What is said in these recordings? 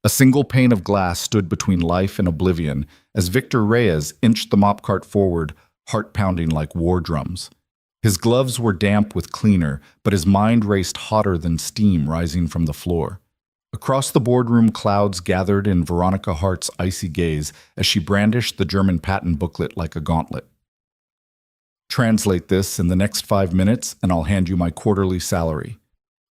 A single pane of glass stood between life and oblivion as Victor Reyes inched the mop cart forward, heart pounding like war drums. His gloves were damp with cleaner, but his mind raced hotter than steam rising from the floor. Across the boardroom, clouds gathered in Veronica Hart's icy gaze as she brandished the German patent booklet like a gauntlet. Translate this in the next 5 minutes, and I'll hand you my quarterly salary.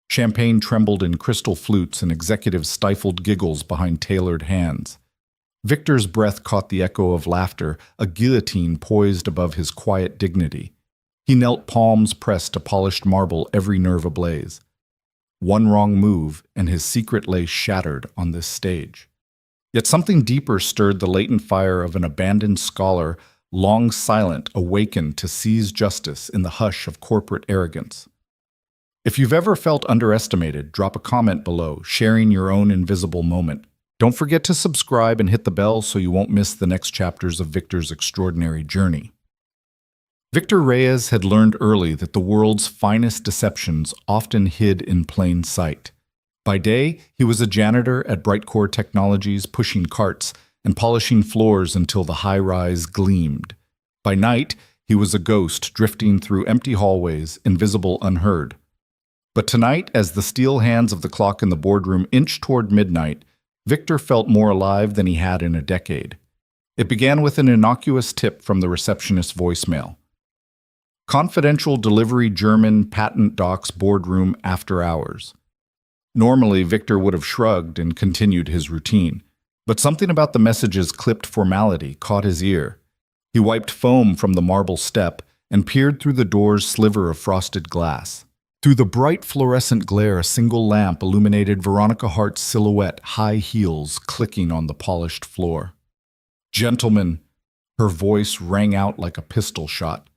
Champagne trembled in crystal flutes and executives stifled giggles behind tailored hands. Victor's breath caught the echo of laughter, a guillotine poised above his quiet dignity. He knelt, palms pressed to polished marble, every nerve ablaze. One wrong move, and his secret lay shattered on this stage. Yet something deeper stirred the latent fire of an abandoned scholar, long silent, awakened to seize justice in the hush of corporate arrogance. If you've ever felt underestimated, drop a comment below, sharing your own invisible moment. Don't forget to subscribe and hit the bell so you won't miss the next chapters of Victor's extraordinary journey. Victor Reyes had learned early that the world's finest deceptions often hid in plain sight. By day, he was a janitor at Brightcore Technologies, pushing carts and polishing floors until the high-rise gleamed. By night, he was a ghost drifting through empty hallways, invisible, unheard. But tonight, as the steel hands of the clock in the boardroom inched toward midnight, Victor felt more alive than he had in a decade. It began with an innocuous tip from the receptionist's voicemail. Confidential delivery, German patent docs, boardroom after hours. Normally, Victor would have shrugged and continued his routine, but something about the message's clipped formality caught his ear. He wiped foam from the marble step and peered through the door's sliver of frosted glass. Through the bright fluorescent glare, a single lamp illuminated Veronica Hart's silhouette, high heels clicking on the polished floor. "Gentlemen," her voice rang out like a pistol shot.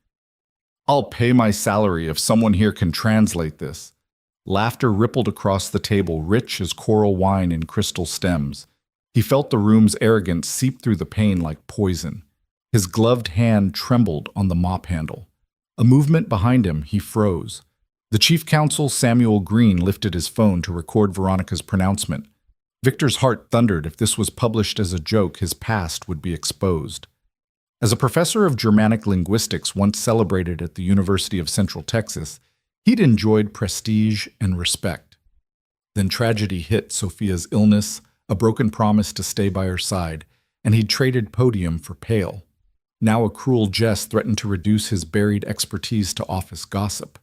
"I'll pay my salary if someone here can translate this." Laughter rippled across the table, rich as coral wine in crystal stems. He felt the room's arrogance seep through the pane like poison. His gloved hand trembled on the mop handle. A movement behind him, he froze. The chief counsel, Samuel Green, lifted his phone to record Veronica's pronouncement. Victor's heart thundered. If this was published as a joke, his past would be exposed. As a professor of Germanic linguistics once celebrated at the University of Central Texas, he'd enjoyed prestige and respect. Then tragedy hit: Sophia's illness, a broken promise to stay by her side, and he'd traded podium for pale. Now a cruel jest threatened to reduce his buried expertise to office gossip.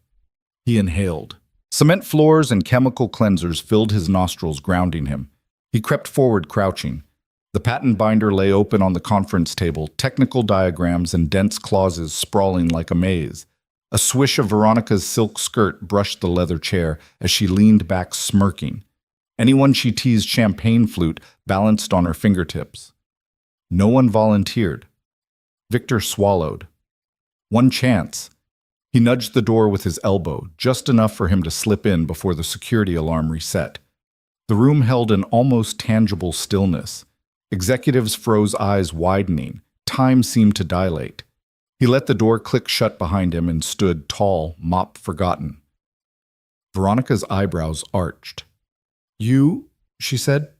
He inhaled. Cement floors and chemical cleansers filled his nostrils, grounding him. He crept forward, crouching. The patent binder lay open on the conference table, technical diagrams and dense clauses sprawling like a maze. A swish of Veronica's silk skirt brushed the leather chair as she leaned back, smirking. Anyone she teased champagne flute balanced on her fingertips. No one volunteered. Victor swallowed. One chance. He nudged the door with his elbow, just enough for him to slip in before the security alarm reset. The room held an almost tangible stillness. Executives froze, eyes widening. Time seemed to dilate. He let the door click shut behind him and stood tall, mop forgotten. Veronica's eyebrows arched. "You?" she said,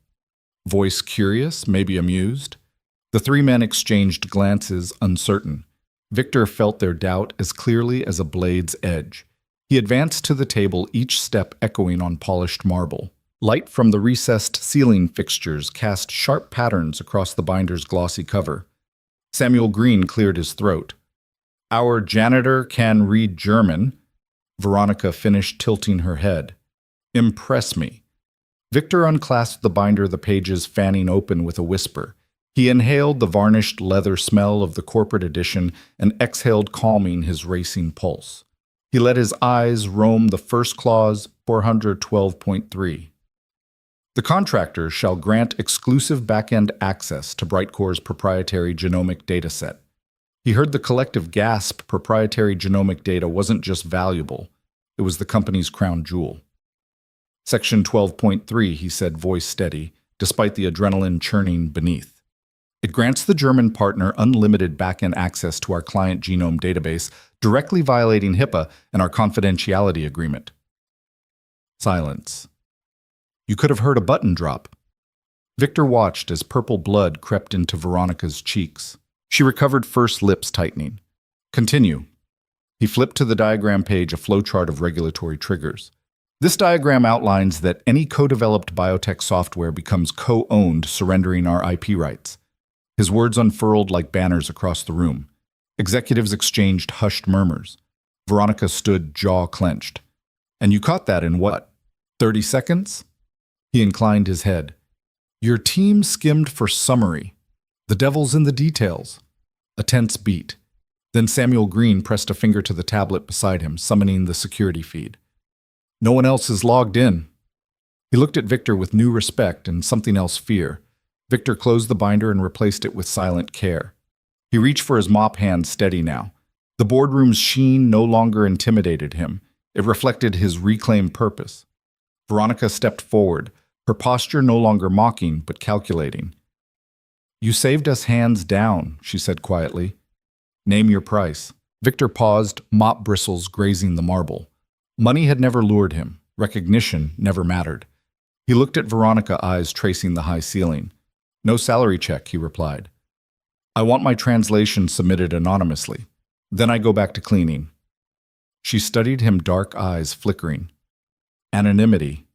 voice curious, maybe amused. The three men exchanged glances, uncertain. Victor felt their doubt as clearly as a blade's edge. He advanced to the table, each step echoing on polished marble. Light from the recessed ceiling fixtures cast sharp patterns across the binder's glossy cover. Samuel Green cleared his throat. "Our janitor can read German." Veronica finished, tilting her head. "Impress me." Victor unclasped the binder, the pages fanning open with a whisper. He inhaled the varnished leather smell of the corporate edition and exhaled, calming his racing pulse. He let his eyes roam the first clause, 412.3. The contractor shall grant exclusive back-end access to Brightcore's proprietary genomic dataset. He heard the collective gasp. Proprietary genomic data wasn't just valuable, it was the company's crown jewel. Section 12.3, he said, voice steady, despite the adrenaline churning beneath. It grants the German partner unlimited back-end access to our client genome database, directly violating HIPAA and our confidentiality agreement. Silence. You could have heard a button drop. Victor watched as purple blood crept into Veronica's cheeks. She recovered first, lips tightening. Continue. He flipped to the diagram page, a flowchart of regulatory triggers. This diagram outlines that any co-developed biotech software becomes co-owned, surrendering our IP rights. His words unfurled like banners across the room. Executives exchanged hushed murmurs. Veronica stood, jaw clenched. And you caught that in what, 30 seconds? He inclined his head. Your team skimmed for summary. The devil's in the details. A tense beat. Then Samuel Green pressed a finger to the tablet beside him, summoning the security feed. No one else is logged in. He looked at Victor with new respect and something else, fear. Victor closed the binder and replaced it with silent care. He reached for his mop, hand steady now. The boardroom's sheen no longer intimidated him. It reflected his reclaimed purpose. Veronica stepped forward, her posture no longer mocking but calculating. You saved us hands down, she said quietly. Name your price. Victor paused, mop bristles grazing the marble. Money had never lured him. Recognition never mattered. He looked at Veronica, eyes tracing the high ceiling. No salary check, he replied. I want my translation submitted anonymously. Then I go back to cleaning. She studied him, dark eyes flickering. Anonymity.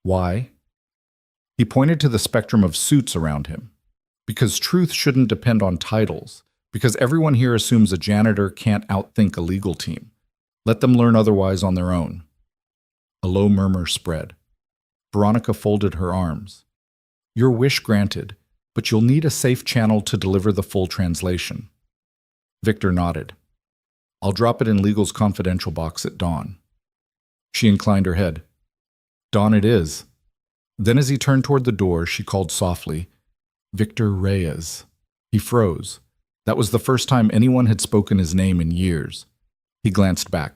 Why? He pointed to the spectrum of suits around him. Because truth shouldn't depend on titles. Because everyone here assumes a janitor can't outthink a legal team. Let them learn otherwise on their own. A low murmur spread. Veronica folded her arms. Your wish granted, but you'll need a safe channel to deliver the full translation. Victor nodded. I'll drop it in legal's confidential box at dawn. She inclined her head. Dawn it is. Then as he turned toward the door, she called softly, Victor Reyes. He froze. That was the first time anyone had spoken his name in years. He glanced back.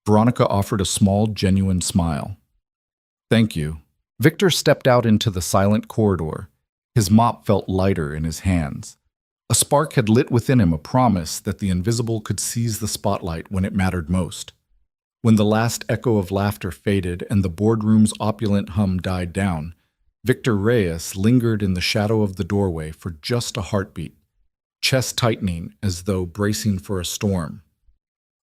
Veronica offered a small, genuine smile. Thank you. Victor stepped out into the silent corridor. His mop felt lighter in his hands. A spark had lit within him, a promise that the invisible could seize the spotlight when it mattered most. When the last echo of laughter faded and the boardroom's opulent hum died down, Victor Reyes lingered in the shadow of the doorway for just a heartbeat, chest tightening as though bracing for a storm.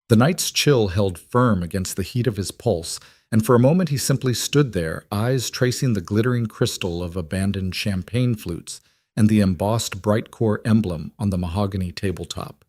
The night's chill held firm against the heat of his pulse, and for a moment he simply stood there, eyes tracing the glittering crystal of abandoned champagne flutes and the embossed bright core emblem on the mahogany tabletop.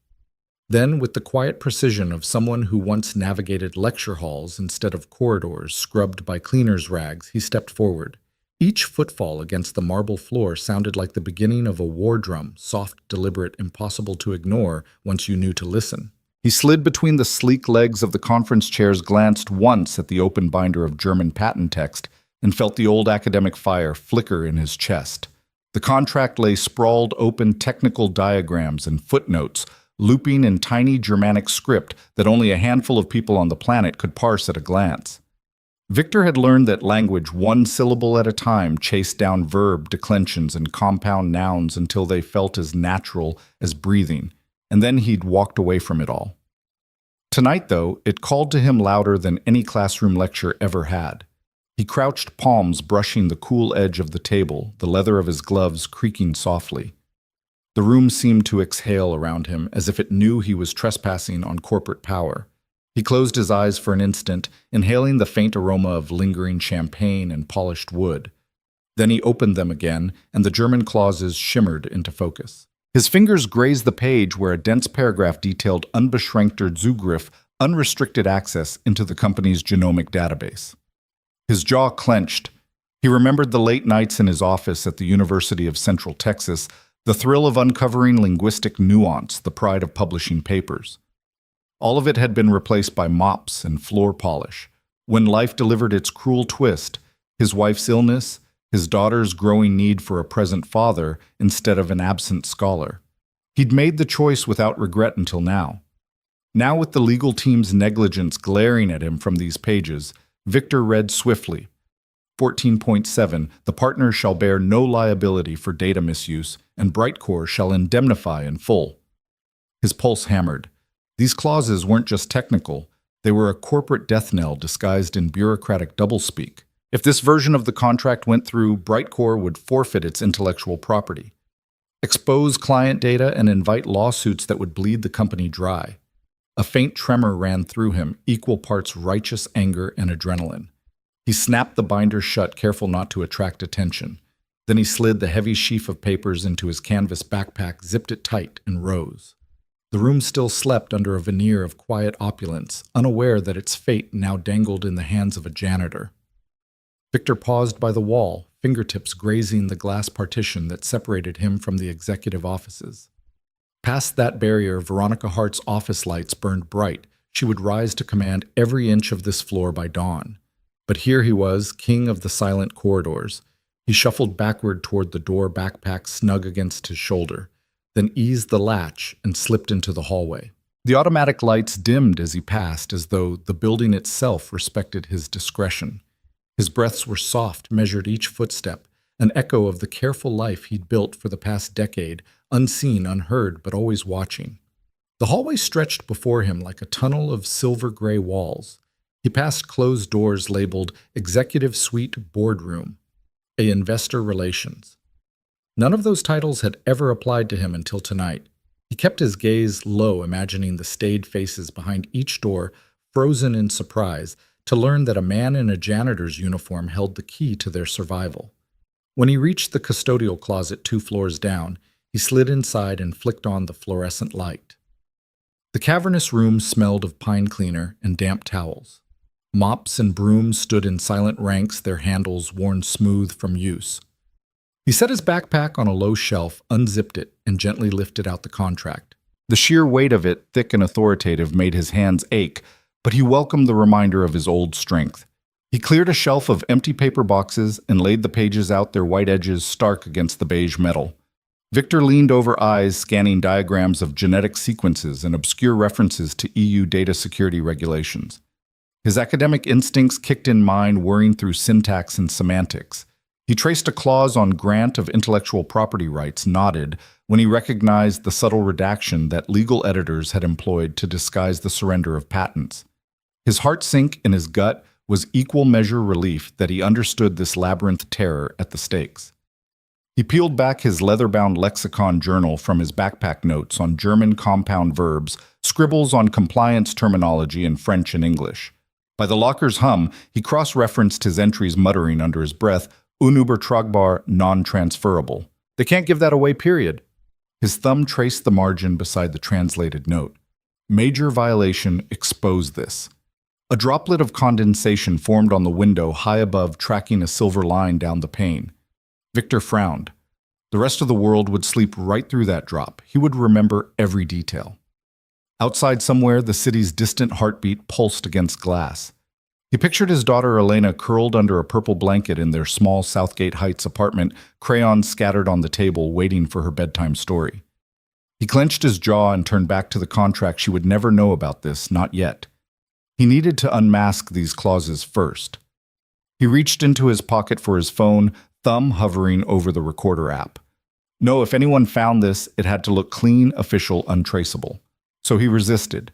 Then, with the quiet precision of someone who once navigated lecture halls instead of corridors scrubbed by cleaners' rags, he stepped forward. Each footfall against the marble floor sounded like the beginning of a war drum, soft, deliberate, impossible to ignore once you knew to listen. He slid between the sleek legs of the conference chairs, glanced once at the open binder of German patent text, and felt the old academic fire flicker in his chest. The contract lay sprawled open, technical diagrams and footnotes, looping in tiny Germanic script that only a handful of people on the planet could parse at a glance. Victor had learned that language, one syllable at a time, chased down verb declensions and compound nouns until they felt as natural as breathing, and then he'd walked away from it all. Tonight, though, it called to him louder than any classroom lecture ever had. He crouched, palms brushing the cool edge of the table, the leather of his gloves creaking softly. The room seemed to exhale around him, as if it knew he was trespassing on corporate power. He closed his eyes for an instant, inhaling the faint aroma of lingering champagne and polished wood. Then he opened them again, and the German clauses shimmered into focus. His fingers grazed the page where a dense paragraph detailed unbeschränkter Zugriff, unrestricted access into the company's genomic database. His jaw clenched. He remembered the late nights in his office at the University of Central Texas, the thrill of uncovering linguistic nuance, the pride of publishing papers. All of it had been replaced by mops and floor polish. When life delivered its cruel twist, his wife's illness, his daughter's growing need for a present father instead of an absent scholar. He'd made the choice without regret until now. Now, with the legal team's negligence glaring at him from these pages, Victor read swiftly. 14.7, the partner shall bear no liability for data misuse, and Brightcore shall indemnify in full. His pulse hammered. These clauses weren't just technical, they were a corporate death knell disguised in bureaucratic doublespeak. If this version of the contract went through, Brightcore would forfeit its intellectual property, expose client data, and invite lawsuits that would bleed the company dry. A faint tremor ran through him, equal parts righteous anger and adrenaline. He snapped the binder shut, careful not to attract attention. Then he slid the heavy sheaf of papers into his canvas backpack, zipped it tight, and rose. The room still slept under a veneer of quiet opulence, unaware that its fate now dangled in the hands of a janitor. Victor paused by the wall, fingertips grazing the glass partition that separated him from the executive offices. Past that barrier, Veronica Hart's office lights burned bright. She would rise to command every inch of this floor by dawn. But here he was, king of the silent corridors. He shuffled backward toward the door, backpack snug against his shoulder, then eased the latch and slipped into the hallway. The automatic lights dimmed as he passed, as though the building itself respected his discretion. His breaths were soft, measured each footstep, an echo of the careful life he'd built for the past decade, unseen, unheard, but always watching. The hallway stretched before him like a tunnel of silver-gray walls. He passed closed doors labeled Executive Suite Boardroom, a Investor Relations. None of those titles had ever applied to him until tonight. He kept his gaze low, imagining the staid faces behind each door, frozen in surprise, to learn that a man in a janitor's uniform held the key to their survival. When he reached the custodial closet 2 floors down, he slid inside and flicked on the fluorescent light. The cavernous room smelled of pine cleaner and damp towels. Mops and brooms stood in silent ranks, their handles worn smooth from use. He set his backpack on a low shelf, unzipped it, and gently lifted out the contract. The sheer weight of it, thick and authoritative, made his hands ache, but he welcomed the reminder of his old strength. He cleared a shelf of empty paper boxes and laid the pages out, their white edges stark against the beige metal. Victor leaned over eyes, scanning diagrams of genetic sequences and obscure references to EU data security regulations. His academic instincts kicked in mind, whirring through syntax and semantics. He traced a clause on grant of intellectual property rights, nodded, when he recognized the subtle redaction that legal editors had employed to disguise the surrender of patents. His heart sink in his gut was equal measure relief that he understood this labyrinth terror at the stakes. He peeled back his leather-bound lexicon journal from his backpack notes on German compound verbs, scribbles on compliance terminology in French and English. By the locker's hum, he cross-referenced his entries, muttering under his breath, "Unübertragbar, non-transferable." They can't give that away, period. His thumb traced the margin beside the translated note. Major violation, expose this. A droplet of condensation formed on the window high above, tracking a silver line down the pane. Victor frowned. The rest of the world would sleep right through that drop. He would remember every detail. Outside somewhere, the city's distant heartbeat pulsed against glass. He pictured his daughter Elena curled under a purple blanket in their small Southgate Heights apartment, crayons scattered on the table, waiting for her bedtime story. He clenched his jaw and turned back to the contract. She would never know about this, not yet. He needed to unmask these clauses first. He reached into his pocket for his phone, thumb hovering over the recorder app. No, if anyone found this, it had to look clean, official, untraceable. So he resisted.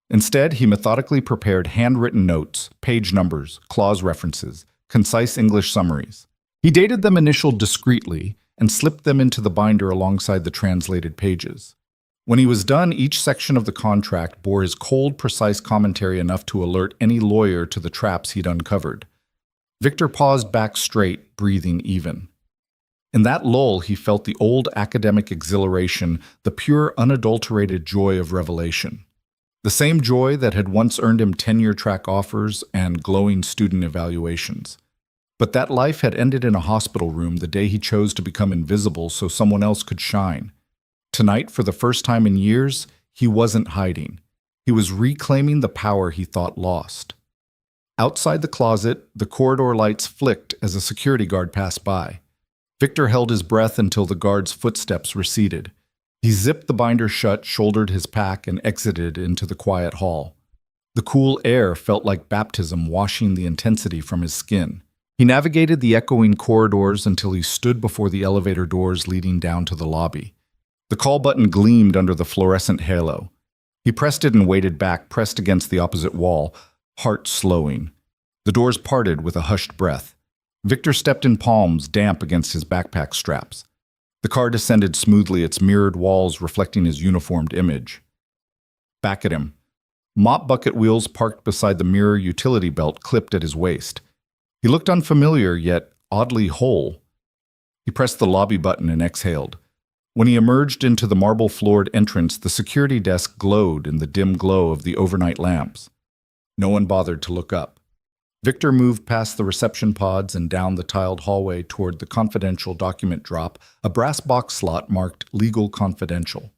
Instead, he methodically prepared handwritten notes, page numbers, clause references, concise English summaries. He dated them initialed discreetly and slipped them into the binder alongside the translated pages. When he was done, each section of the contract bore his cold, precise commentary enough to alert any lawyer to the traps he'd uncovered. Victor paused back straight, breathing even. In that lull, he felt the old academic exhilaration, the pure, unadulterated joy of revelation. The same joy that had once earned him tenure-track offers and glowing student evaluations. But that life had ended in a hospital room the day he chose to become invisible so someone else could shine. Tonight, for the first time in years, he wasn't hiding. He was reclaiming the power he thought lost. Outside the closet, the corridor lights flicked as a security guard passed by. Victor held his breath until the guard's footsteps receded. He zipped the binder shut, shouldered his pack, and exited into the quiet hall. The cool air felt like baptism, washing the intensity from his skin. He navigated the echoing corridors until he stood before the elevator doors leading down to the lobby. The call button gleamed under the fluorescent halo. He pressed it and waited back, pressed against the opposite wall, heart slowing. The doors parted with a hushed breath. Victor stepped in palms, damp against his backpack straps. The car descended smoothly, its mirrored walls reflecting his uniformed image. Back at him, mop bucket wheels parked beside the mirror, utility belt clipped at his waist. He looked unfamiliar, yet oddly whole. He pressed the lobby button and exhaled. When he emerged into the marble-floored entrance, the security desk glowed in the dim glow of the overnight lamps. No one bothered to look up. Victor moved past the reception pods and down the tiled hallway toward the confidential document drop, a brass box slot marked Legal Confidential.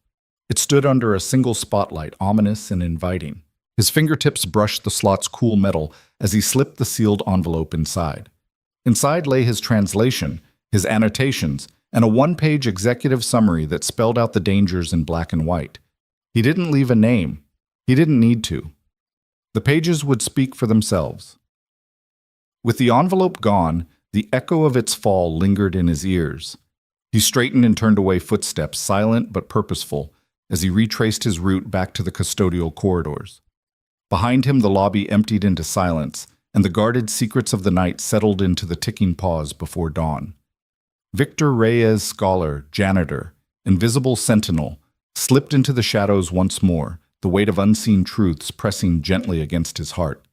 It stood under a single spotlight, ominous and inviting. His fingertips brushed the slot's cool metal as he slipped the sealed envelope inside. Inside lay his translation, his annotations, and a one-page executive summary that spelled out the dangers in black and white. He didn't leave a name. He didn't need to. The pages would speak for themselves. With the envelope gone, the echo of its fall lingered in his ears. He straightened and turned away, footsteps silent but purposeful, as he retraced his route back to the custodial corridors. Behind him, the lobby emptied into silence, and the guarded secrets of the night settled into the ticking pause before dawn. Victor Reyes, scholar, janitor, invisible sentinel, slipped into the shadows once more, the weight of unseen truths pressing gently against his heart.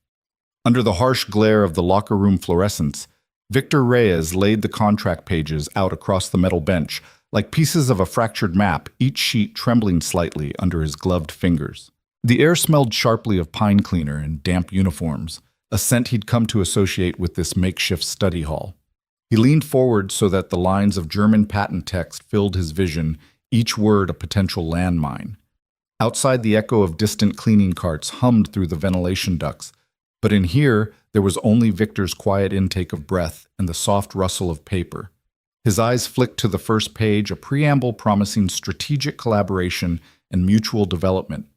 Under the harsh glare of the locker room fluorescence, Victor Reyes laid the contract pages out across the metal bench, like pieces of a fractured map, each sheet trembling slightly under his gloved fingers. The air smelled sharply of pine cleaner and damp uniforms, a scent he'd come to associate with this makeshift study hall. He leaned forward so that the lines of German patent text filled his vision, each word a potential landmine. Outside, the echo of distant cleaning carts hummed through the ventilation ducts, but in here, there was only Victor's quiet intake of breath and the soft rustle of paper. His eyes flicked to the first page, a preamble promising strategic collaboration and mutual development.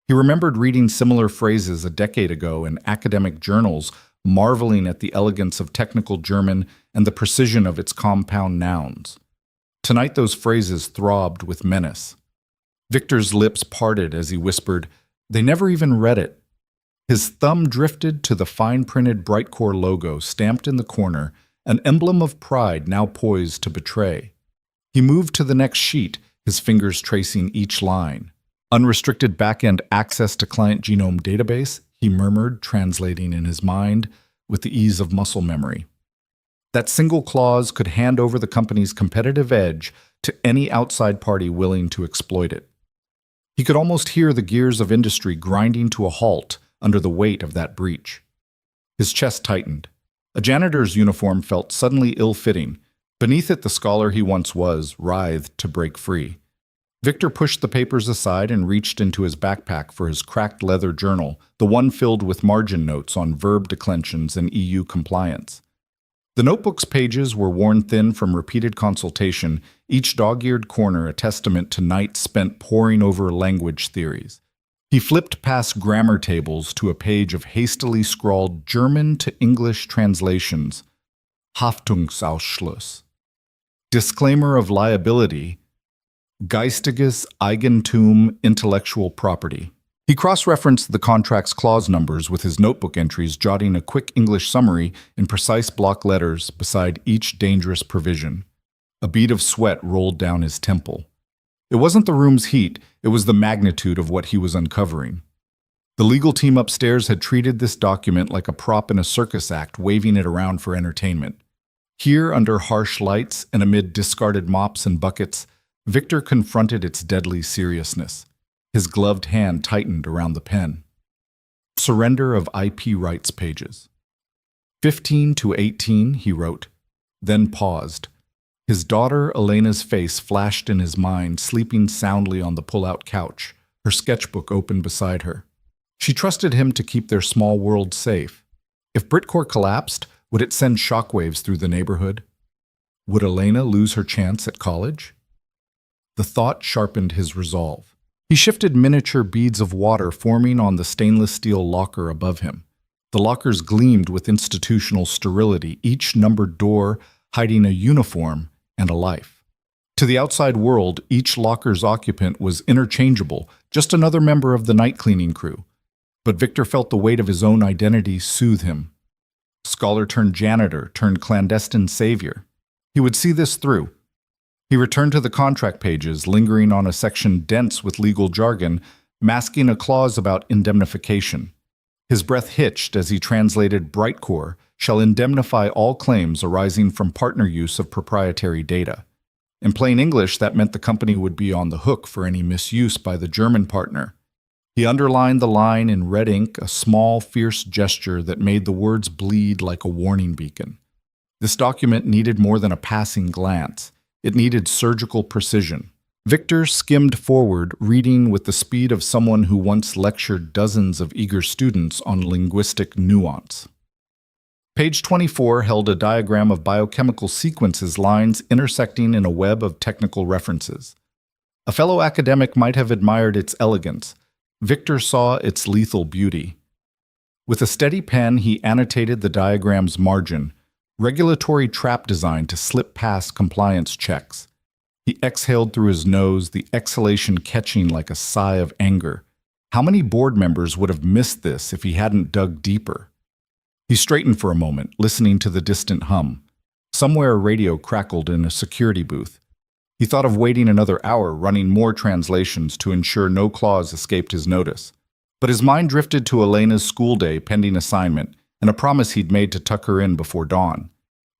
He remembered reading similar phrases a decade ago in academic journals, marveling at the elegance of technical German and the precision of its compound nouns. Tonight those phrases throbbed with menace. Victor's lips parted as he whispered, "They never even read it." His thumb drifted to the fine-printed Brightcore logo stamped in the corner, an emblem of pride now poised to betray. He moved to the next sheet, his fingers tracing each line. "Unrestricted back-end access to client genome database," he murmured, translating in his mind with the ease of muscle memory. That single clause could hand over the company's competitive edge to any outside party willing to exploit it. He could almost hear the gears of industry grinding to a halt under the weight of that breach. His chest tightened. A janitor's uniform felt suddenly ill-fitting. Beneath it, the scholar he once was writhed to break free. Victor pushed the papers aside and reached into his backpack for his cracked leather journal, the one filled with margin notes on verb declensions and EU compliance. The notebook's pages were worn thin from repeated consultation, each dog-eared corner a testament to nights spent poring over language theories. He flipped past grammar tables to a page of hastily scrawled German to English translations. Haftungsausschluss. Disclaimer of liability. Geistiges Eigentum, intellectual property. He cross-referenced the contract's clause numbers with his notebook entries, jotting a quick English summary in precise block letters beside each dangerous provision. A bead of sweat rolled down his temple. It wasn't the room's heat, it was the magnitude of what he was uncovering. The legal team upstairs had treated this document like a prop in a circus act, waving it around for entertainment. Here, under harsh lights and amid discarded mops and buckets, Victor confronted its deadly seriousness. His gloved hand tightened around the pen. Surrender of IP rights pages. 15 to 18, he wrote, then paused. His daughter Elena's face flashed in his mind, sleeping soundly on the pull-out couch, her sketchbook open beside her. She trusted him to keep their small world safe. If Britcore collapsed, would it send shockwaves through the neighborhood? Would Elena lose her chance at college? The thought sharpened his resolve. He shifted miniature beads of water forming on the stainless steel locker above him. The lockers gleamed with institutional sterility, each numbered door hiding a uniform and a life. To the outside world, each locker's occupant was interchangeable, just another member of the night cleaning crew. But Victor felt the weight of his own identity soothe him. Scholar turned janitor turned clandestine savior. He would see this through. He returned to the contract pages, lingering on a section dense with legal jargon, masking a clause about indemnification. His breath hitched as he translated Brightcore shall indemnify all claims arising from partner use of proprietary data. In plain English, that meant the company would be on the hook for any misuse by the German partner. He underlined the line in red ink, a small, fierce gesture that made the words bleed like a warning beacon. This document needed more than a passing glance. It needed surgical precision. Victor skimmed forward, reading with the speed of someone who once lectured dozens of eager students on linguistic nuance. Page 24 held a diagram of biochemical sequences lines intersecting in a web of technical references. A fellow academic might have admired its elegance. Victor saw its lethal beauty. With a steady pen, he annotated the diagram's margin, regulatory trap design to slip past compliance checks. He exhaled through his nose, the exhalation catching like a sigh of anger. How many board members would have missed this if he hadn't dug deeper? He straightened for a moment, listening to the distant hum. Somewhere a radio crackled in a security booth. He thought of waiting another hour, running more translations to ensure no clause escaped his notice. But his mind drifted to Elena's school day pending assignment and a promise he'd made to tuck her in before dawn.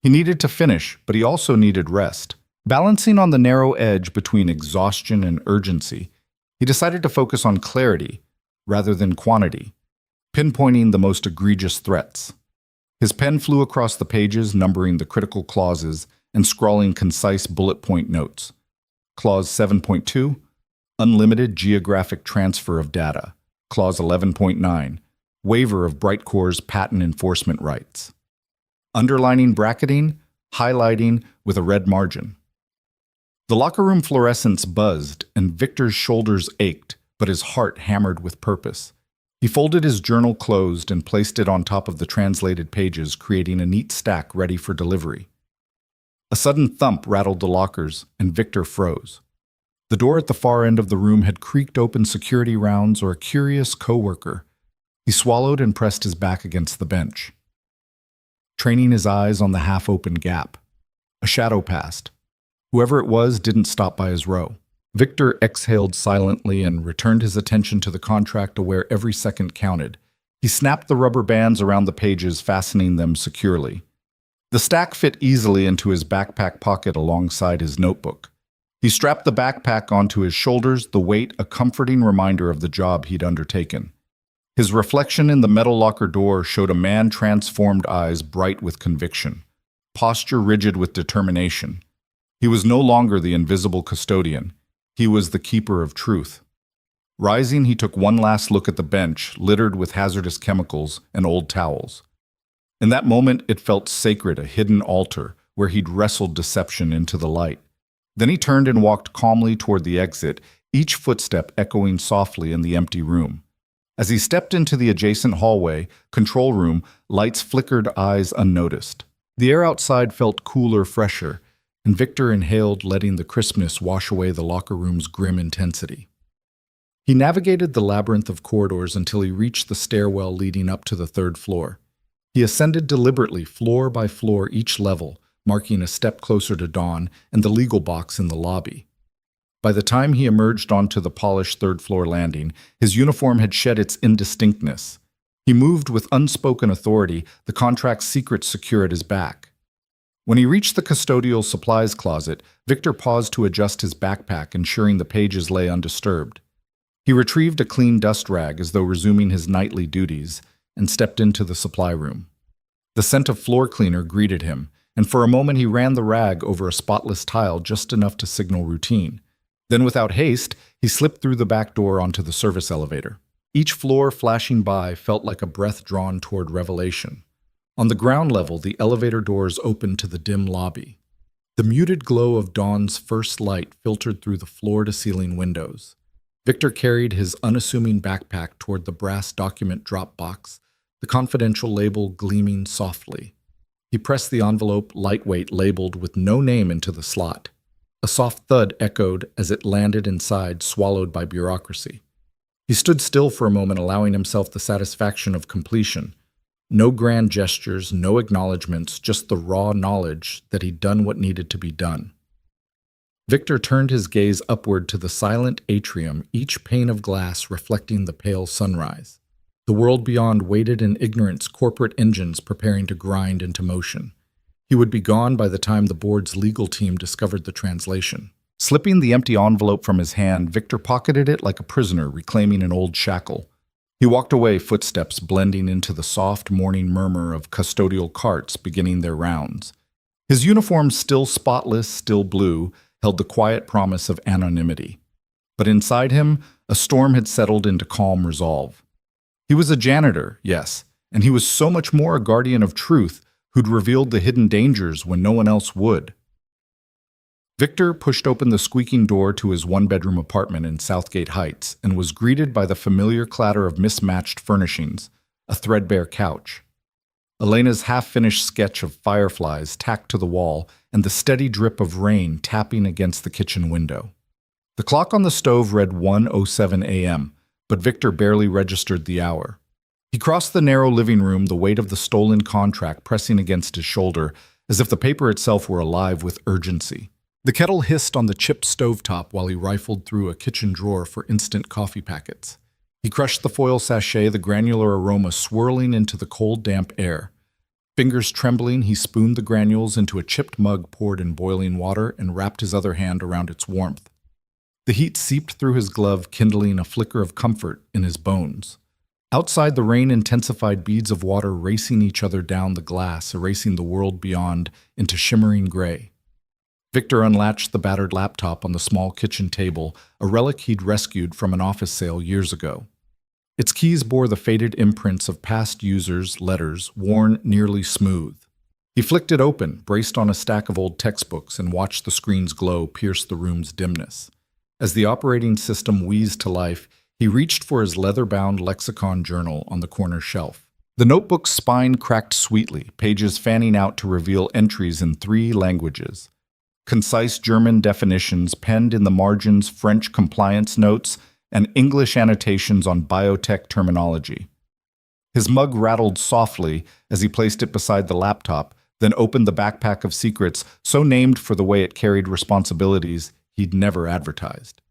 He needed to finish, but he also needed rest. Balancing on the narrow edge between exhaustion and urgency, he decided to focus on clarity rather than quantity, pinpointing the most egregious threats. His pen flew across the pages, numbering the critical clauses and scrawling concise bullet point notes. Clause 7.2, unlimited geographic transfer of data. Clause 11.9, waiver of Brightcore's patent enforcement rights. Underlining, bracketing, highlighting with a red margin. The locker room fluorescence buzzed, and Victor's shoulders ached, but his heart hammered with purpose. He folded his journal closed and placed it on top of the translated pages, creating a neat stack ready for delivery. A sudden thump rattled the lockers, and Victor froze. The door at the far end of the room had creaked open security rounds or a curious coworker. He swallowed and pressed his back against the bench, training his eyes on the half-open gap. A shadow passed. Whoever it was didn't stop by his row. Victor exhaled silently and returned his attention to the contract, aware every second counted. He snapped the rubber bands around the pages, fastening them securely. The stack fit easily into his backpack pocket alongside his notebook. He strapped the backpack onto his shoulders, the weight a comforting reminder of the job he'd undertaken. His reflection in the metal locker door showed a man transformed, eyes bright with conviction, posture rigid with determination. He was no longer the invisible custodian. He was the keeper of truth. Rising, he took one last look at the bench, littered with hazardous chemicals and old towels. In that moment, it felt sacred, a hidden altar where he'd wrestled deception into the light. Then he turned and walked calmly toward the exit, each footstep echoing softly in the empty room. As he stepped into the adjacent hallway, control room, lights flickered, eyes unnoticed. The air outside felt cooler, fresher, and Victor inhaled, letting the crispness wash away the locker room's grim intensity. He navigated the labyrinth of corridors until he reached the stairwell leading up to the third floor. He ascended deliberately, floor by floor, each level, marking a step closer to dawn and the legal box in the lobby. By the time he emerged onto the polished third-floor landing, his uniform had shed its indistinctness. He moved with unspoken authority, the contract's secrets secure at his back. When he reached the custodial supplies closet, Victor paused to adjust his backpack, ensuring the pages lay undisturbed. He retrieved a clean dust rag as though resuming his nightly duties, and stepped into the supply room. The scent of floor cleaner greeted him, and for a moment he ran the rag over a spotless tile, just enough to signal routine. Then without haste, he slipped through the back door onto the service elevator. Each floor flashing by felt like a breath drawn toward revelation. On the ground level, the elevator doors opened to the dim lobby. The muted glow of dawn's first light filtered through the floor-to-ceiling windows. Victor carried his unassuming backpack toward the brass document drop box, the confidential label gleaming softly. He pressed the envelope, lightweight, labeled with no name, into the slot. A soft thud echoed as it landed inside, swallowed by bureaucracy. He stood still for a moment, allowing himself the satisfaction of completion. No grand gestures, no acknowledgments, just the raw knowledge that he'd done what needed to be done. Victor turned his gaze upward to the silent atrium, each pane of glass reflecting the pale sunrise. The world beyond waited in ignorance, corporate engines preparing to grind into motion. He would be gone by the time the board's legal team discovered the translation. Slipping the empty envelope from his hand, Victor pocketed it like a prisoner reclaiming an old shackle. He walked away, footsteps blending into the soft morning murmur of custodial carts beginning their rounds. His uniform, still spotless, still blue, held the quiet promise of anonymity. But inside him, a storm had settled into calm resolve. He was a janitor, yes, and he was so much more a guardian of truth who'd revealed the hidden dangers when no one else would. Victor pushed open the squeaking door to his one-bedroom apartment in Southgate Heights and was greeted by the familiar clatter of mismatched furnishings, a threadbare couch, Elena's half-finished sketch of fireflies tacked to the wall, and the steady drip of rain tapping against the kitchen window. The clock on the stove read 1:07 a.m., but Victor barely registered the hour. He crossed the narrow living room, the weight of the stolen contract pressing against his shoulder, as if the paper itself were alive with urgency. The kettle hissed on the chipped stovetop while he rifled through a kitchen drawer for instant coffee packets. He crushed the foil sachet, the granular aroma swirling into the cold, damp air. Fingers trembling, he spooned the granules into a chipped mug poured in boiling water and wrapped his other hand around its warmth. The heat seeped through his glove, kindling a flicker of comfort in his bones. Outside, the rain-intensified beads of water racing each other down the glass, erasing the world beyond into shimmering gray. Victor unlatched the battered laptop on the small kitchen table, a relic he'd rescued from an office sale years ago. Its keys bore the faded imprints of past users' letters, worn nearly smooth. He flicked it open, braced on a stack of old textbooks, and watched the screen's glow pierce the room's dimness. As the operating system wheezed to life, he reached for his leather-bound lexicon journal on the corner shelf. The notebook's spine cracked sweetly, pages fanning out to reveal entries in 3 languages. Concise German definitions penned in the margins, French compliance notes, and English annotations on biotech terminology. His mug rattled softly as he placed it beside the laptop, then opened the backpack of secrets, so named for the way it carried responsibilities he'd never advertised.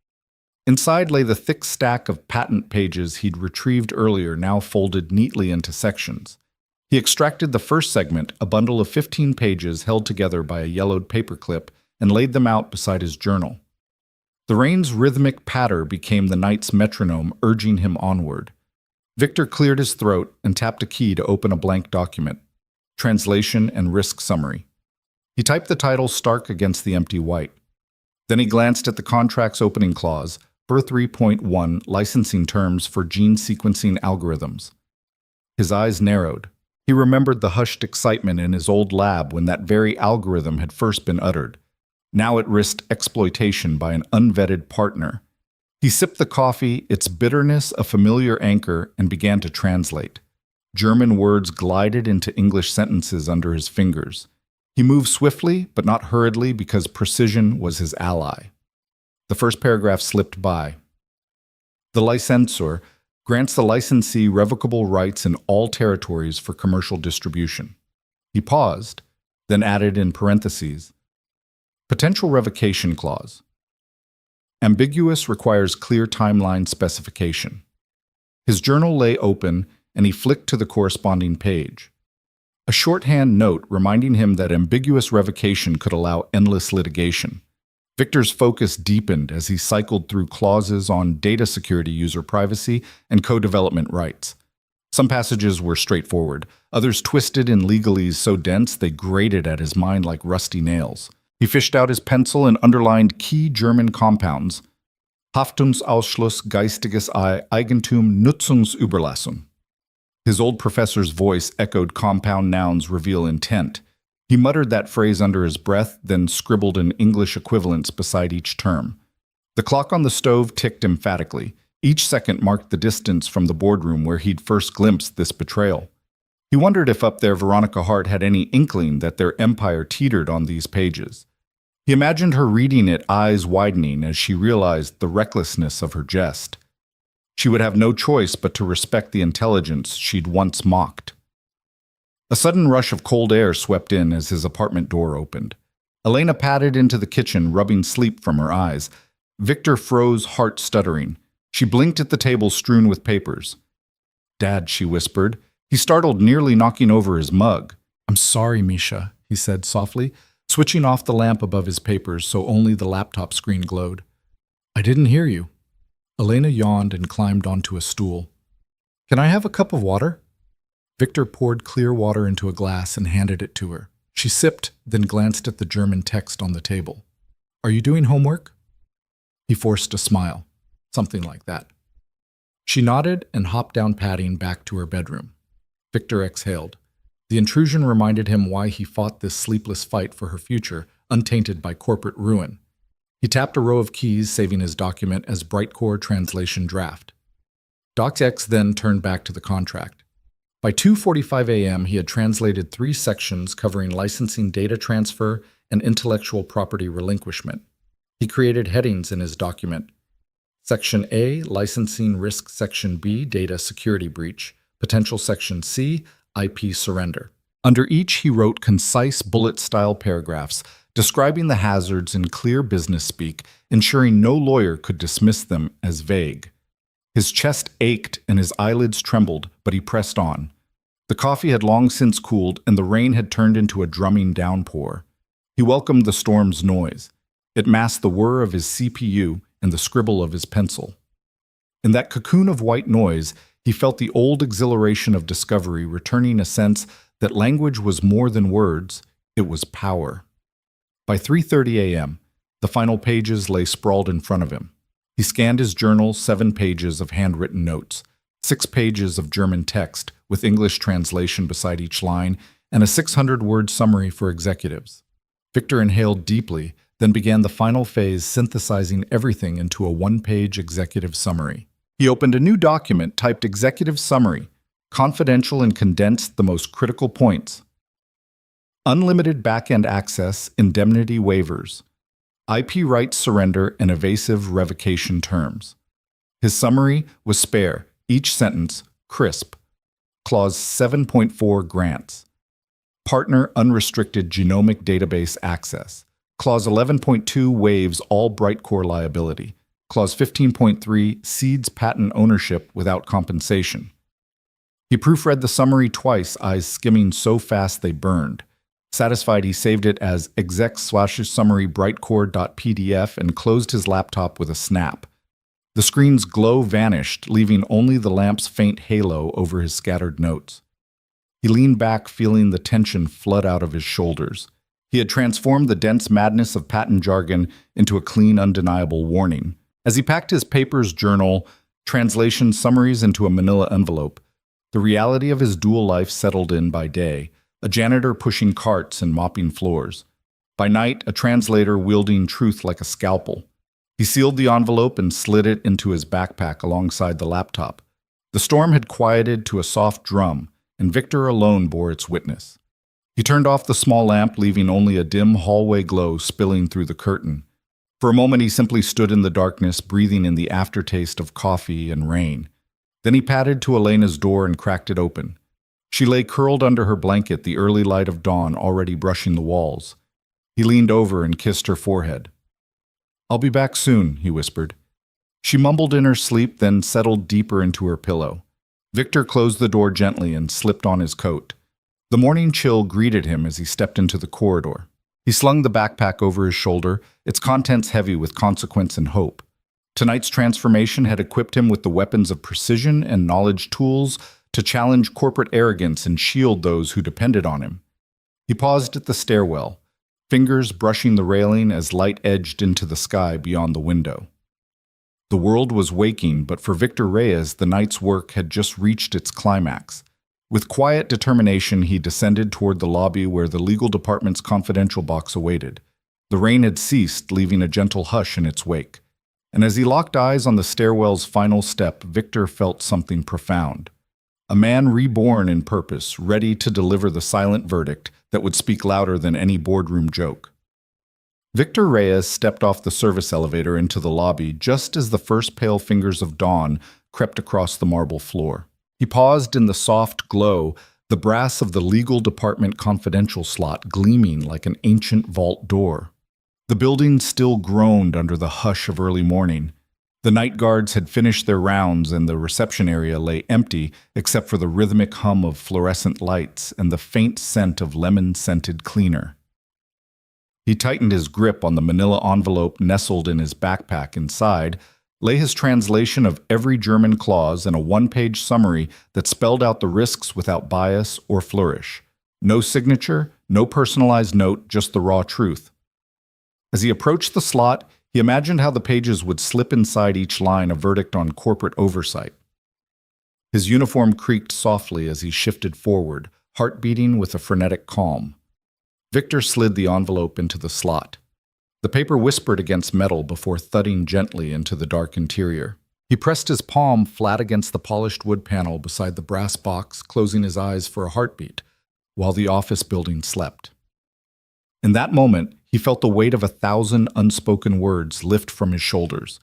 Inside lay the thick stack of patent pages he'd retrieved earlier, now folded neatly into sections. He extracted the first segment, a bundle of 15 pages held together by a yellowed paperclip, and laid them out beside his journal. The rain's rhythmic patter became the night's metronome, urging him onward. Victor cleared his throat and tapped a key to open a blank document. Translation and risk summary. He typed the title stark against the empty white. Then he glanced at the contract's opening clause, for 3.1 licensing terms for gene sequencing algorithms. His eyes narrowed. He remembered the hushed excitement in his old lab when that very algorithm had first been uttered. Now it risked exploitation by an unvetted partner. He sipped the coffee, its bitterness a familiar anchor, and began to translate. German words glided into English sentences under his fingers. He moved swiftly, but not hurriedly, because precision was his ally. The first paragraph slipped by. The licensor grants the licensee revocable rights in all territories for commercial distribution. He paused, then added in parentheses, potential revocation clause. Ambiguous requires clear timeline specification. His journal lay open, and he flicked to the corresponding page. A shorthand note reminding him that ambiguous revocation could allow endless litigation. Victor's focus deepened as he cycled through clauses on data security, user privacy, and co-development rights. Some passages were straightforward, others twisted in legalese so dense they grated at his mind like rusty nails. He fished out his pencil and underlined key German compounds. Haftungsausschluss, geistiges Eigentum, Nutzungsüberlassung. His old professor's voice echoed compound nouns reveal intent. He muttered that phrase under his breath, then scribbled an English equivalence beside each term. The clock on the stove ticked emphatically. Each second marked the distance from the boardroom where he'd first glimpsed this betrayal. He wondered if up there Veronica Hart had any inkling that their empire teetered on these pages. He imagined her reading it, eyes widening as she realized the recklessness of her jest. She would have no choice but to respect the intelligence she'd once mocked. A sudden rush of cold air swept in as his apartment door opened. Elena padded into the kitchen, rubbing sleep from her eyes. Victor froze, heart stuttering. She blinked at the table strewn with papers. "Dad," she whispered. He startled, nearly knocking over his mug. "I'm sorry, Misha," he said softly, switching off the lamp above his papers so only the laptop screen glowed. "I didn't hear you." Elena yawned and climbed onto a stool. "Can I have a cup of water?" Victor poured clear water into a glass and handed it to her. She sipped, then glanced at the German text on the table. "Are you doing homework?" He forced a smile. Something like that. She nodded and hopped down padding back to her bedroom. Victor exhaled. The intrusion reminded him why he fought this sleepless fight for her future, untainted by corporate ruin. He tapped a row of keys, saving his document as Brightcore translation draft. DocX then turned back to the contract. By 2:45 a.m., he had translated 3 sections covering licensing data transfer and intellectual property relinquishment. He created headings in his document. Section A, Licensing Risk. Section B, Data Security Breach. Potential Section C, IP Surrender. Under each, he wrote concise bullet-style paragraphs describing the hazards in clear business speak, ensuring no lawyer could dismiss them as vague. His chest ached and his eyelids trembled, but he pressed on. The coffee had long since cooled, and the rain had turned into a drumming downpour. He welcomed the storm's noise. It masked the whir of his CPU and the scribble of his pencil. In that cocoon of white noise, he felt the old exhilaration of discovery, returning a sense that language was more than words, it was power. By 3:30 a.m., the final pages lay sprawled in front of him. He scanned his journal, 7 pages of handwritten notes, 6 pages of German text with English translation beside each line, and a 600-word summary for executives. Victor inhaled deeply, then began the final phase, synthesizing everything into a 1-page executive summary. He opened a new document, typed Executive Summary, confidential and condensed the most critical points. Unlimited back-end access, indemnity waivers, IP rights surrender, and evasive revocation terms. His summary was spare, each sentence crisp. Clause 7.4 grants. Partner unrestricted genomic database access. Clause 11.2 waives all Brightcore liability. Clause 15.3 cedes patent ownership without compensation. He proofread the summary twice, eyes skimming so fast they burned. Satisfied, he saved it as exec/summary brightcore.pdf and closed his laptop with a snap. The screen's glow vanished, leaving only the lamp's faint halo over his scattered notes. He leaned back, feeling the tension flood out of his shoulders. He had transformed the dense madness of patent jargon into a clean, undeniable warning. As he packed his papers, journal, translation summaries into a manila envelope, the reality of his dual life settled in by day, a janitor pushing carts and mopping floors. By night, a translator wielding truth like a scalpel. He sealed the envelope and slid it into his backpack alongside the laptop. The storm had quieted to a soft drum, and Victor alone bore its witness. He turned off the small lamp, leaving only a dim hallway glow spilling through the curtain. For a moment, he simply stood in the darkness, breathing in the aftertaste of coffee and rain. Then he padded to Elena's door and cracked it open. She lay curled under her blanket, the early light of dawn already brushing the walls. He leaned over and kissed her forehead. "I'll be back soon," he whispered. She mumbled in her sleep, then settled deeper into her pillow. Victor closed the door gently and slipped on his coat. The morning chill greeted him as he stepped into the corridor. He slung the backpack over his shoulder, its contents heavy with consequence and hope. Tonight's transformation had equipped him with the weapons of precision and knowledge, tools to challenge corporate arrogance and shield those who depended on him. He paused at the stairwell, fingers brushing the railing as light edged into the sky beyond the window. The world was waking, but for Victor Reyes, the night's work had just reached its climax. With quiet determination, he descended toward the lobby where the legal department's confidential box awaited. The rain had ceased, leaving a gentle hush in its wake. And as he locked eyes on the stairwell's final step, Victor felt something profound. A man reborn in purpose, ready to deliver the silent verdict that would speak louder than any boardroom joke. Victor Reyes stepped off the service elevator into the lobby just as the first pale fingers of dawn crept across the marble floor. He paused in the soft glow, the brass of the legal department confidential slot gleaming like an ancient vault door. The building still groaned under the hush of early morning. The night guards had finished their rounds and the reception area lay empty except for the rhythmic hum of fluorescent lights and the faint scent of lemon-scented cleaner. He tightened his grip on the manila envelope nestled in his backpack. Inside lay his translation of every German clause and a one-page summary that spelled out the risks without bias or flourish. No signature, no personalized note, just the raw truth. As he approached the slot, he imagined how the pages would slip inside each line a verdict on corporate oversight. His uniform creaked softly as he shifted forward, heart beating with a frenetic calm. Victor slid the envelope into the slot. The paper whispered against metal before thudding gently into the dark interior. He pressed his palm flat against the polished wood panel beside the brass box, closing his eyes for a heartbeat, while the office building slept. In that moment, he felt the weight of 1,000 unspoken words lift from his shoulders.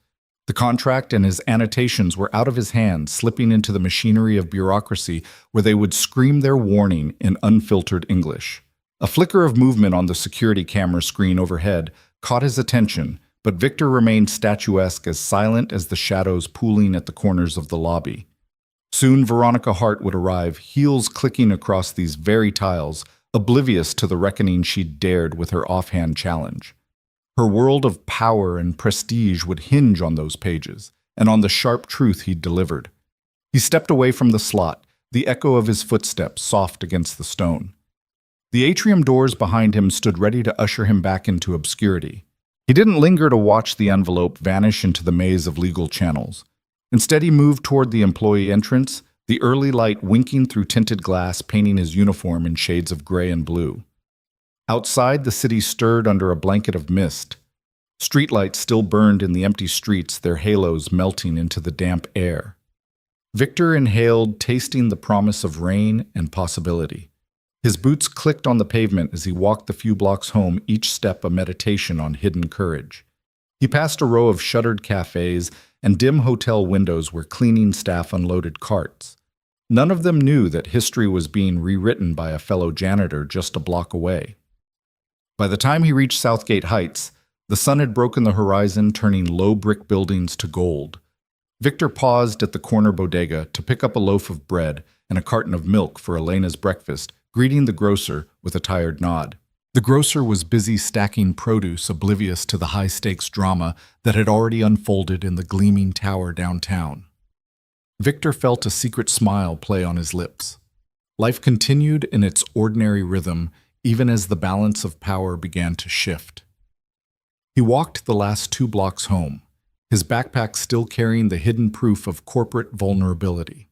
The contract and his annotations were out of his hands, slipping into the machinery of bureaucracy where they would scream their warning in unfiltered English. A flicker of movement on the security camera screen overhead caught his attention, but Victor remained statuesque, as silent as the shadows pooling at the corners of the lobby. Soon Veronica Hart would arrive, heels clicking across these very tiles, oblivious to the reckoning she'd dared with her offhand challenge. Her world of power and prestige would hinge on those pages, and on the sharp truth he'd delivered. He stepped away from the slot, the echo of his footsteps soft against the stone. The atrium doors behind him stood ready to usher him back into obscurity. He didn't linger to watch the envelope vanish into the maze of legal channels. Instead, he moved toward the employee entrance, the early light winking through tinted glass, painting his uniform in shades of gray and blue. Outside, the city stirred under a blanket of mist. Streetlights still burned in the empty streets, their halos melting into the damp air. Victor inhaled, tasting the promise of rain and possibility. His boots clicked on the pavement as he walked the few blocks home, each step a meditation on hidden courage. He passed a row of shuttered cafes and dim hotel windows where cleaning staff unloaded carts. None of them knew that history was being rewritten by a fellow janitor just a block away. By the time he reached Southgate Heights, the sun had broken the horizon, turning low brick buildings to gold. Victor paused at the corner bodega to pick up a loaf of bread and a carton of milk for Elena's breakfast, greeting the grocer with a tired nod. The grocer was busy stacking produce, oblivious to the high-stakes drama that had already unfolded in the gleaming tower downtown. Victor felt a secret smile play on his lips. Life continued in its ordinary rhythm, even as the balance of power began to shift. He walked the last 2 blocks home, his backpack still carrying the hidden proof of corporate vulnerability.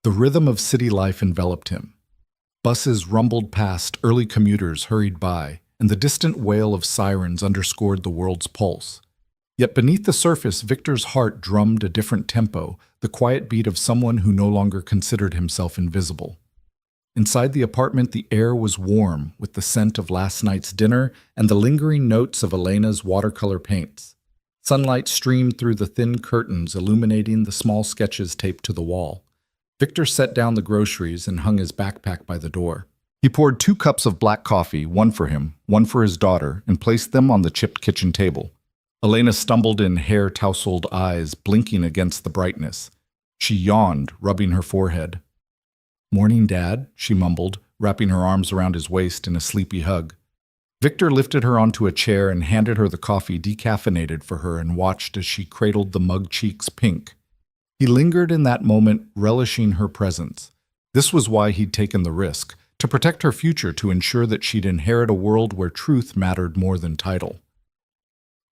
The rhythm of city life enveloped him. Buses rumbled past, early commuters hurried by, and the distant wail of sirens underscored the world's pulse. Yet beneath the surface, Victor's heart drummed a different tempo, the quiet beat of someone who no longer considered himself invisible. Inside the apartment, the air was warm, with the scent of last night's dinner and the lingering notes of Elena's watercolor paints. Sunlight streamed through the thin curtains, illuminating the small sketches taped to the wall. Victor set down the groceries and hung his backpack by the door. He poured 2 cups of black coffee, one for him, one for his daughter, and placed them on the chipped kitchen table. Elena stumbled in, hair-tousled eyes blinking against the brightness. She yawned, rubbing her forehead. "Morning, Dad," she mumbled, wrapping her arms around his waist in a sleepy hug. Victor lifted her onto a chair and handed her the coffee decaffeinated for her and watched as she cradled the mug cheeks pink. He lingered in that moment, relishing her presence. This was why he'd taken the risk, to protect her future, to ensure that she'd inherit a world where truth mattered more than title.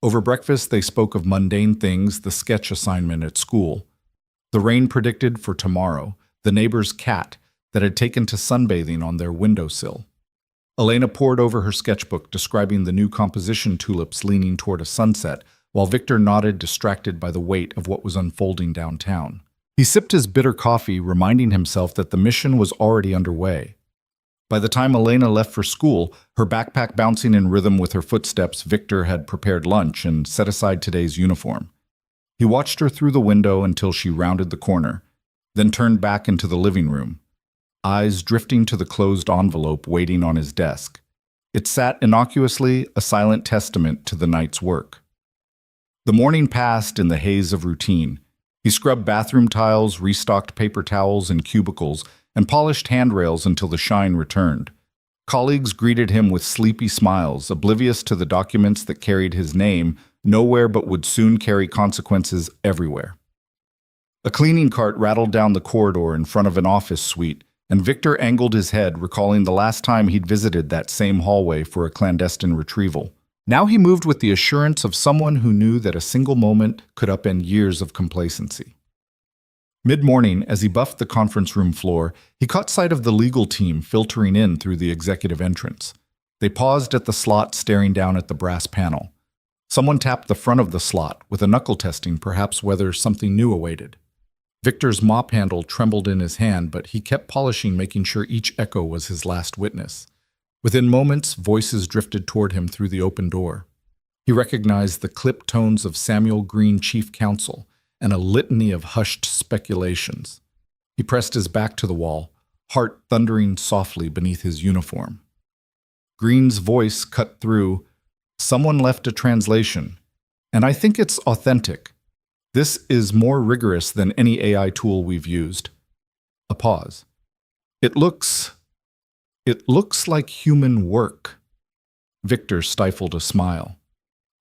Over breakfast, they spoke of mundane things, the sketch assignment at school, the rain predicted for tomorrow, the neighbor's cat that had taken to sunbathing on their windowsill. Elena pored over her sketchbook, describing the new composition tulips leaning toward a sunset, while Victor nodded, distracted by the weight of what was unfolding downtown. He sipped his bitter coffee, reminding himself that the mission was already underway. By the time Elena left for school, her backpack bouncing in rhythm with her footsteps, Victor had prepared lunch and set aside today's uniform. He watched her through the window until she rounded the corner, then turned back into the living room. eyes drifting to the closed envelope waiting on his desk. It sat innocuously, a silent testament to the night's work. The morning passed in the haze of routine. He scrubbed bathroom tiles, restocked paper towels and cubicles, and polished handrails until the shine returned. Colleagues greeted him with sleepy smiles, oblivious to the documents that carried his name, nowhere but would soon carry consequences everywhere. A cleaning cart rattled down the corridor in front of an office suite, and Victor angled his head, recalling the last time he'd visited that same hallway for a clandestine retrieval. Now he moved with the assurance of someone who knew that a single moment could upend years of complacency. Mid-morning, as he buffed the conference room floor, he caught sight of the legal team filtering in through the executive entrance. They paused at the slot, staring down at the brass panel. Someone tapped the front of the slot, with a knuckle testing perhaps whether something new awaited. Victor's mop handle trembled in his hand, but he kept polishing, making sure each echo was his last witness. Within moments, voices drifted toward him through the open door. He recognized the clipped tones of Samuel Green, chief counsel, and a litany of hushed speculations. He pressed his back to the wall, heart thundering softly beneath his uniform. Green's voice cut through. Someone left a translation, and I think it's authentic. This is more rigorous than any AI tool we've used. A pause. It looks like human work. Victor stifled a smile.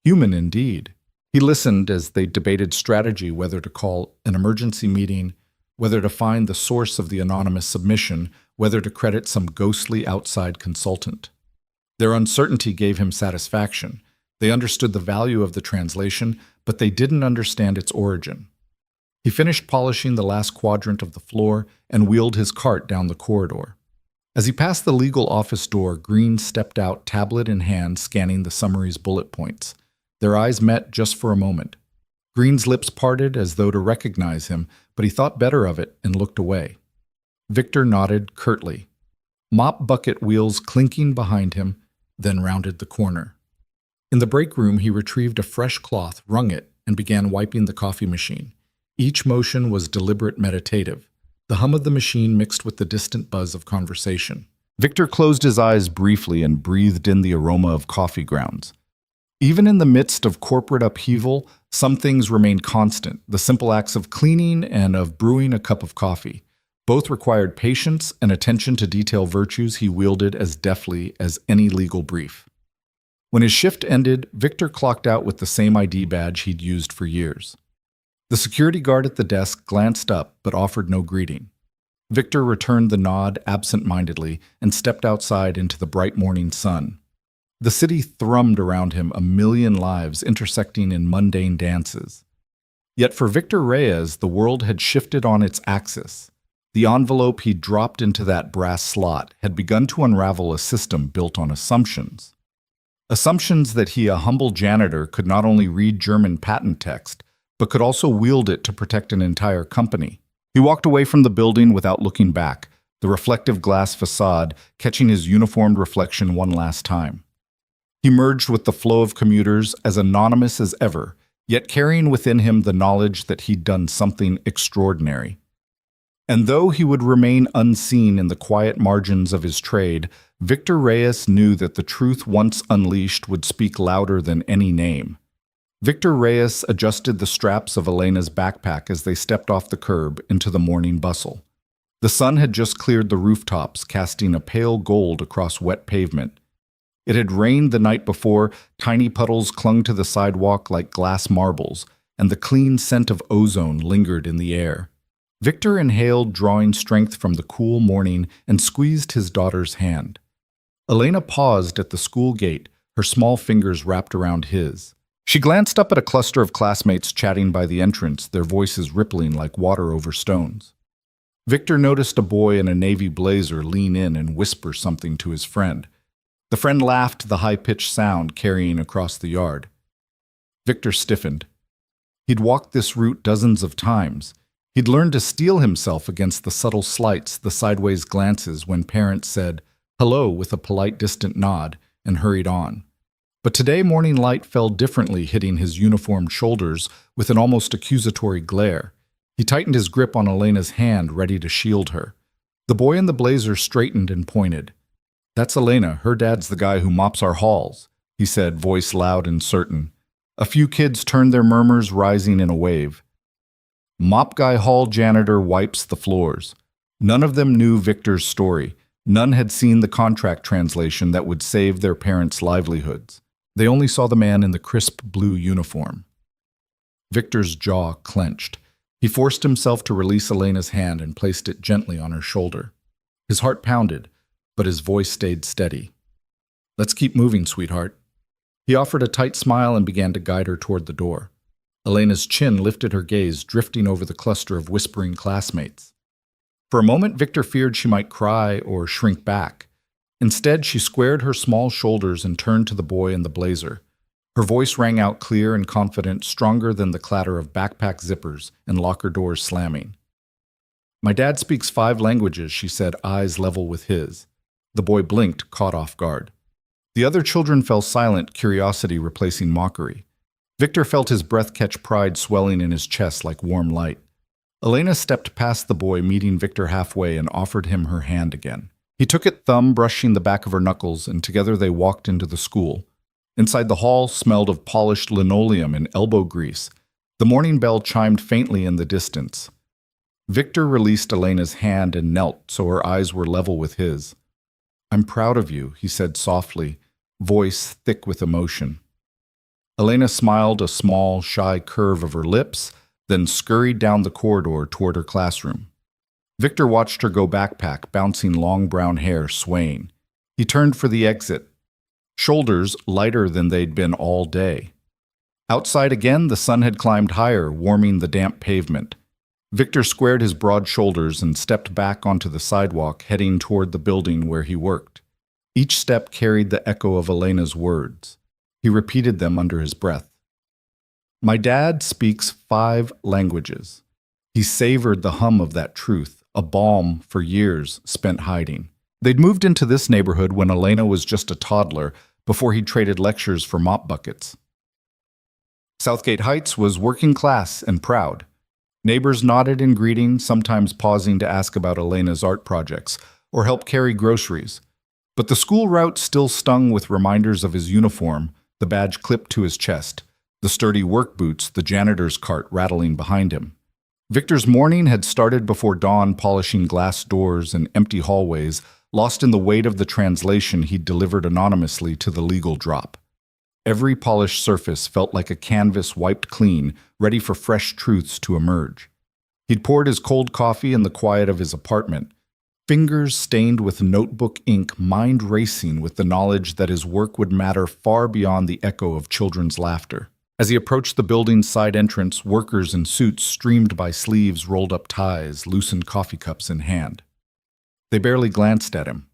Human indeed. He listened as they debated strategy, whether to call an emergency meeting, whether to find the source of the anonymous submission, whether to credit some ghostly outside consultant. Their uncertainty gave him satisfaction. They understood the value of the translation, but they didn't understand its origin. He finished polishing the last quadrant of the floor and wheeled his cart down the corridor. As he passed the legal office door, Green stepped out, tablet in hand, scanning the summary's bullet points. Their eyes met just for a moment. Green's lips parted as though to recognize him, but he thought better of it and looked away. Victor nodded curtly. Mop bucket wheels clinking behind him, then rounded the corner. In the break room, he retrieved a fresh cloth, wrung it, and began wiping the coffee machine. Each motion was deliberate, meditative. The hum of the machine mixed with the distant buzz of conversation. Victor closed his eyes briefly and breathed in the aroma of coffee grounds. Even in the midst of corporate upheaval, some things remained constant, the simple acts of cleaning and of brewing a cup of coffee. Both required patience and attention to detail, virtues he wielded as deftly as any legal brief. When his shift ended, Victor clocked out with the same ID badge he'd used for years. The security guard at the desk glanced up but offered no greeting. Victor returned the nod absent-mindedly and stepped outside into the bright morning sun. The city thrummed around him, a million lives intersecting in mundane dances. Yet for Victor Reyes, the world had shifted on its axis. The envelope he'd dropped into that brass slot had begun to unravel a system built on assumptions. Assumptions that he, a humble janitor, could not only read German patent text, but could also wield it to protect an entire company. He walked away from the building without looking back, the reflective glass facade catching his uniformed reflection one last time. He merged with the flow of commuters, as anonymous as ever, yet carrying within him the knowledge that he'd done something extraordinary. And though he would remain unseen in the quiet margins of his trade, Victor Reyes knew that the truth once unleashed would speak louder than any name. Victor Reyes adjusted the straps of Elena's backpack as they stepped off the curb into the morning bustle. The sun had just cleared the rooftops, casting a pale gold across wet pavement. It had rained the night before, tiny puddles clung to the sidewalk like glass marbles, and the clean scent of ozone lingered in the air. Victor inhaled, drawing strength from the cool morning, and squeezed his daughter's hand. Elena paused at the school gate, her small fingers wrapped around his. She glanced up at a cluster of classmates chatting by the entrance, their voices rippling like water over stones. Victor noticed a boy in a navy blazer lean in and whisper something to his friend. The friend laughed, the high-pitched sound carrying across the yard. Victor stiffened. He'd walked this route dozens of times. He'd learned to steel himself against the subtle slights, the sideways glances when parents said hello with a polite distant nod and hurried on. But today morning light fell differently, hitting his uniformed shoulders with an almost accusatory glare. He tightened his grip on Elena's hand, ready to shield her. The boy in the blazer straightened and pointed. "That's Elena. Her dad's the guy who mops our halls," he said, voice loud and certain. A few kids turned, their murmurs rising in a wave. "Mop guy hall janitor wipes the floors." None of them knew Victor's story. None had seen the contract translation that would save their parents' livelihoods. They only saw the man in the crisp blue uniform. Victor's jaw clenched. He forced himself to release Elena's hand and placed it gently on her shoulder. His heart pounded, but his voice stayed steady. "Let's keep moving, sweetheart." He offered a tight smile and began to guide her toward the door. Elena's chin lifted, her gaze drifting over the cluster of whispering classmates. For a moment, Victor feared she might cry or shrink back. Instead, she squared her small shoulders and turned to the boy in the blazer. Her voice rang out clear and confident, stronger than the clatter of backpack zippers and locker doors slamming. "My dad speaks 5 languages," she said, eyes level with his. The boy blinked, caught off guard. The other children fell silent, curiosity replacing mockery. Victor felt his breath catch, pride swelling in his chest like warm light. Elena stepped past the boy, meeting Victor halfway, and offered him her hand again. He took it, thumb brushing the back of her knuckles, and together they walked into the school. Inside, the hall smelled of polished linoleum and elbow grease. The morning bell chimed faintly in the distance. Victor released Elena's hand and knelt so her eyes were level with his. "I'm proud of you," he said softly, voice thick with emotion. Elena smiled, a small, shy curve of her lips, then scurried down the corridor toward her classroom. Victor watched her go, backpack bouncing, long brown hair swaying. He turned for the exit, shoulders lighter than they'd been all day. Outside again, the sun had climbed higher, warming the damp pavement. Victor squared his broad shoulders and stepped back onto the sidewalk, heading toward the building where he worked. Each step carried the echo of Elena's words. He repeated them under his breath. "My dad speaks 5 languages." He savored the hum of that truth, a balm for years spent hiding. They'd moved into this neighborhood when Elena was just a toddler, before he'd traded lectures for mop buckets. Southgate Heights was working class and proud. Neighbors nodded in greeting, sometimes pausing to ask about Elena's art projects or help carry groceries. But the school route still stung with reminders of his uniform, the badge clipped to his chest, the sturdy work boots, the janitor's cart rattling behind him. Victor's morning had started before dawn, polishing glass doors and empty hallways, lost in the weight of the translation he'd delivered anonymously to the legal drop. Every polished surface felt like a canvas wiped clean, ready for fresh truths to emerge. He'd poured his cold coffee in the quiet of his apartment, fingers stained with notebook ink, mind racing with the knowledge that his work would matter far beyond the echo of children's laughter. As he approached the building's side entrance, workers in suits streamed by sleeves, rolled up ties, loosened coffee cups in hand. They barely glanced at him.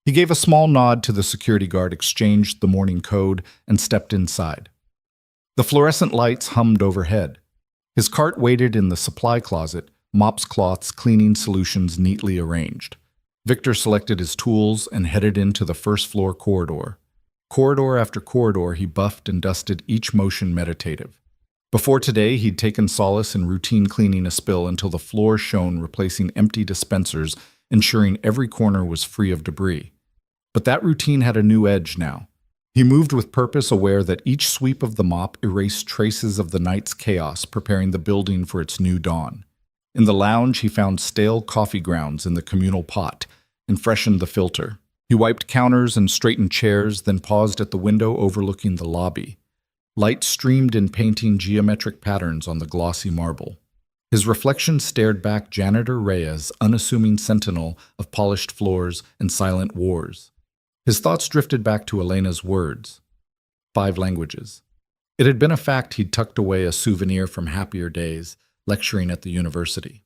He gave a small nod to the security guard, exchanged the morning code, and stepped inside. The fluorescent lights hummed overhead. His cart waited in the supply closet, mops, cloths, cleaning solutions neatly arranged. Victor selected his tools and headed into the first-floor corridor. Corridor after corridor, he buffed and dusted, each motion meditative. Before today, he'd taken solace in routine cleaning a spill until the floor shone, replacing empty dispensers, ensuring every corner was free of debris. But that routine had a new edge now. He moved with purpose, aware that each sweep of the mop erased traces of the night's chaos, preparing the building for its new dawn. In the lounge, he found stale coffee grounds in the communal pot and freshened the filter. He wiped counters and straightened chairs, then paused at the window overlooking the lobby. Light streamed in, painting geometric patterns on the glossy marble. His reflection stared back, Janitor Reyes, unassuming sentinel of polished floors and silent wars. His thoughts drifted back to Elena's words. 5 languages. It had been a fact he'd tucked away, a souvenir from happier days, lecturing at the university.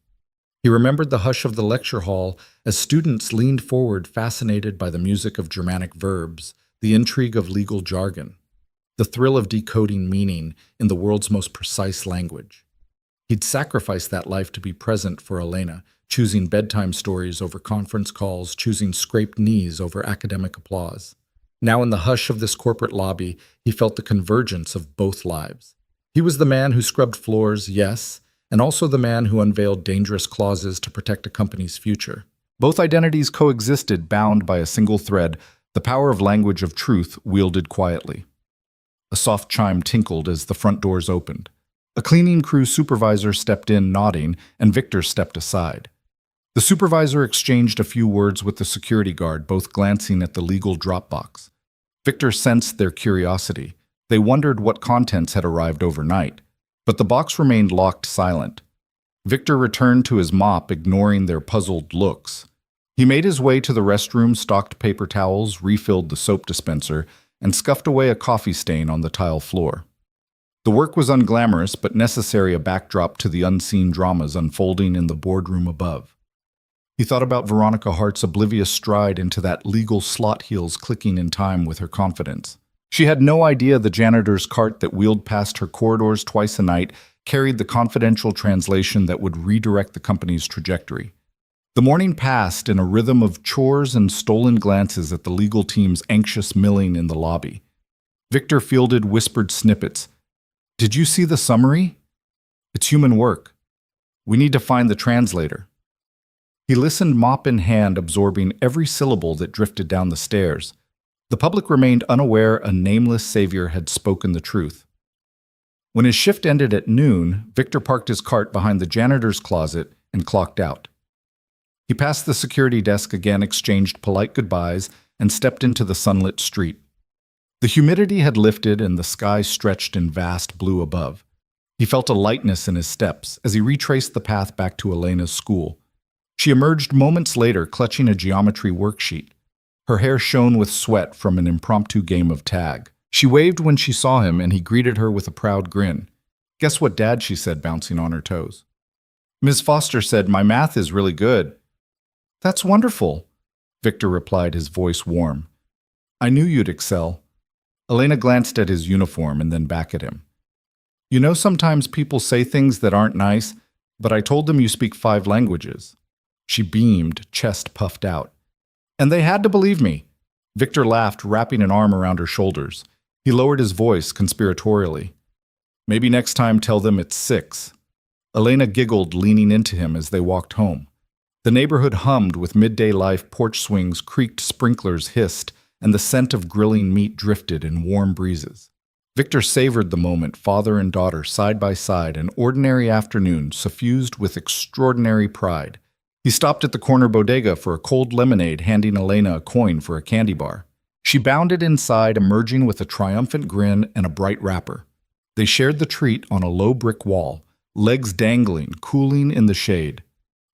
He remembered the hush of the lecture hall as students leaned forward, fascinated by the music of Germanic verbs, the intrigue of legal jargon, the thrill of decoding meaning in the world's most precise language. He'd sacrificed that life to be present for Elena, choosing bedtime stories over conference calls, choosing scraped knees over academic applause. Now in the hush of this corporate lobby, he felt the convergence of both lives. He was the man who scrubbed floors, yes, and also the man who unveiled dangerous clauses to protect a company's future. Both identities coexisted, bound by a single thread, the power of language of truth wielded quietly. A soft chime tinkled as the front doors opened. A cleaning crew supervisor stepped in, nodding, and Victor stepped aside. The supervisor exchanged a few words with the security guard, both glancing at the legal drop box. Victor sensed their curiosity. They wondered what contents had arrived overnight, but the box remained locked silent. Victor returned to his mop, ignoring their puzzled looks. He made his way to the restroom, stocked paper towels, refilled the soap dispenser, and scuffed away a coffee stain on the tile floor. The work was unglamorous, but necessary, a backdrop to the unseen dramas unfolding in the boardroom above. He thought about Veronica Hart's oblivious stride into that legal slot heels clicking in time with her confidence. She had no idea the janitor's cart that wheeled past her corridors twice a night carried the confidential translation that would redirect the company's trajectory. The morning passed in a rhythm of chores and stolen glances at the legal team's anxious milling in the lobby. Victor fielded whispered snippets. "Did you see the summary? It's human work. We need to find the translator." He listened, mop in hand, absorbing every syllable that drifted down the stairs. The public remained unaware a nameless savior had spoken the truth. When his shift ended at noon, Victor parked his cart behind the janitor's closet and clocked out. He passed the security desk again, exchanged polite goodbyes, and stepped into the sunlit street. The humidity had lifted and the sky stretched in vast blue above. He felt a lightness in his steps as he retraced the path back to Elena's school. She emerged moments later, clutching a geometry worksheet. Her hair shone with sweat from an impromptu game of tag. She waved when she saw him, and he greeted her with a proud grin. "Guess what, Dad?" she said, bouncing on her toes. "Ms. Foster said my math is really good." "That's wonderful," Victor replied, his voice warm. "I knew you'd excel." Elena glanced at his uniform and then back at him. "You know, sometimes people say things that aren't nice, but I told them you speak 5 languages. She beamed, chest puffed out. "And they had to believe me." Victor laughed, wrapping an arm around her shoulders. He lowered his voice conspiratorially. "Maybe next time tell them it's 6. Elena giggled, leaning into him as they walked home. The neighborhood hummed with midday life, porch swings creaked, sprinklers hissed, and the scent of grilling meat drifted in warm breezes. Victor savored the moment, father and daughter side by side, an ordinary afternoon suffused with extraordinary pride. He stopped at the corner bodega for a cold lemonade, handing Elena a coin for a candy bar. She bounded inside, emerging with a triumphant grin and a bright wrapper. They shared the treat on a low brick wall, legs dangling, cooling in the shade.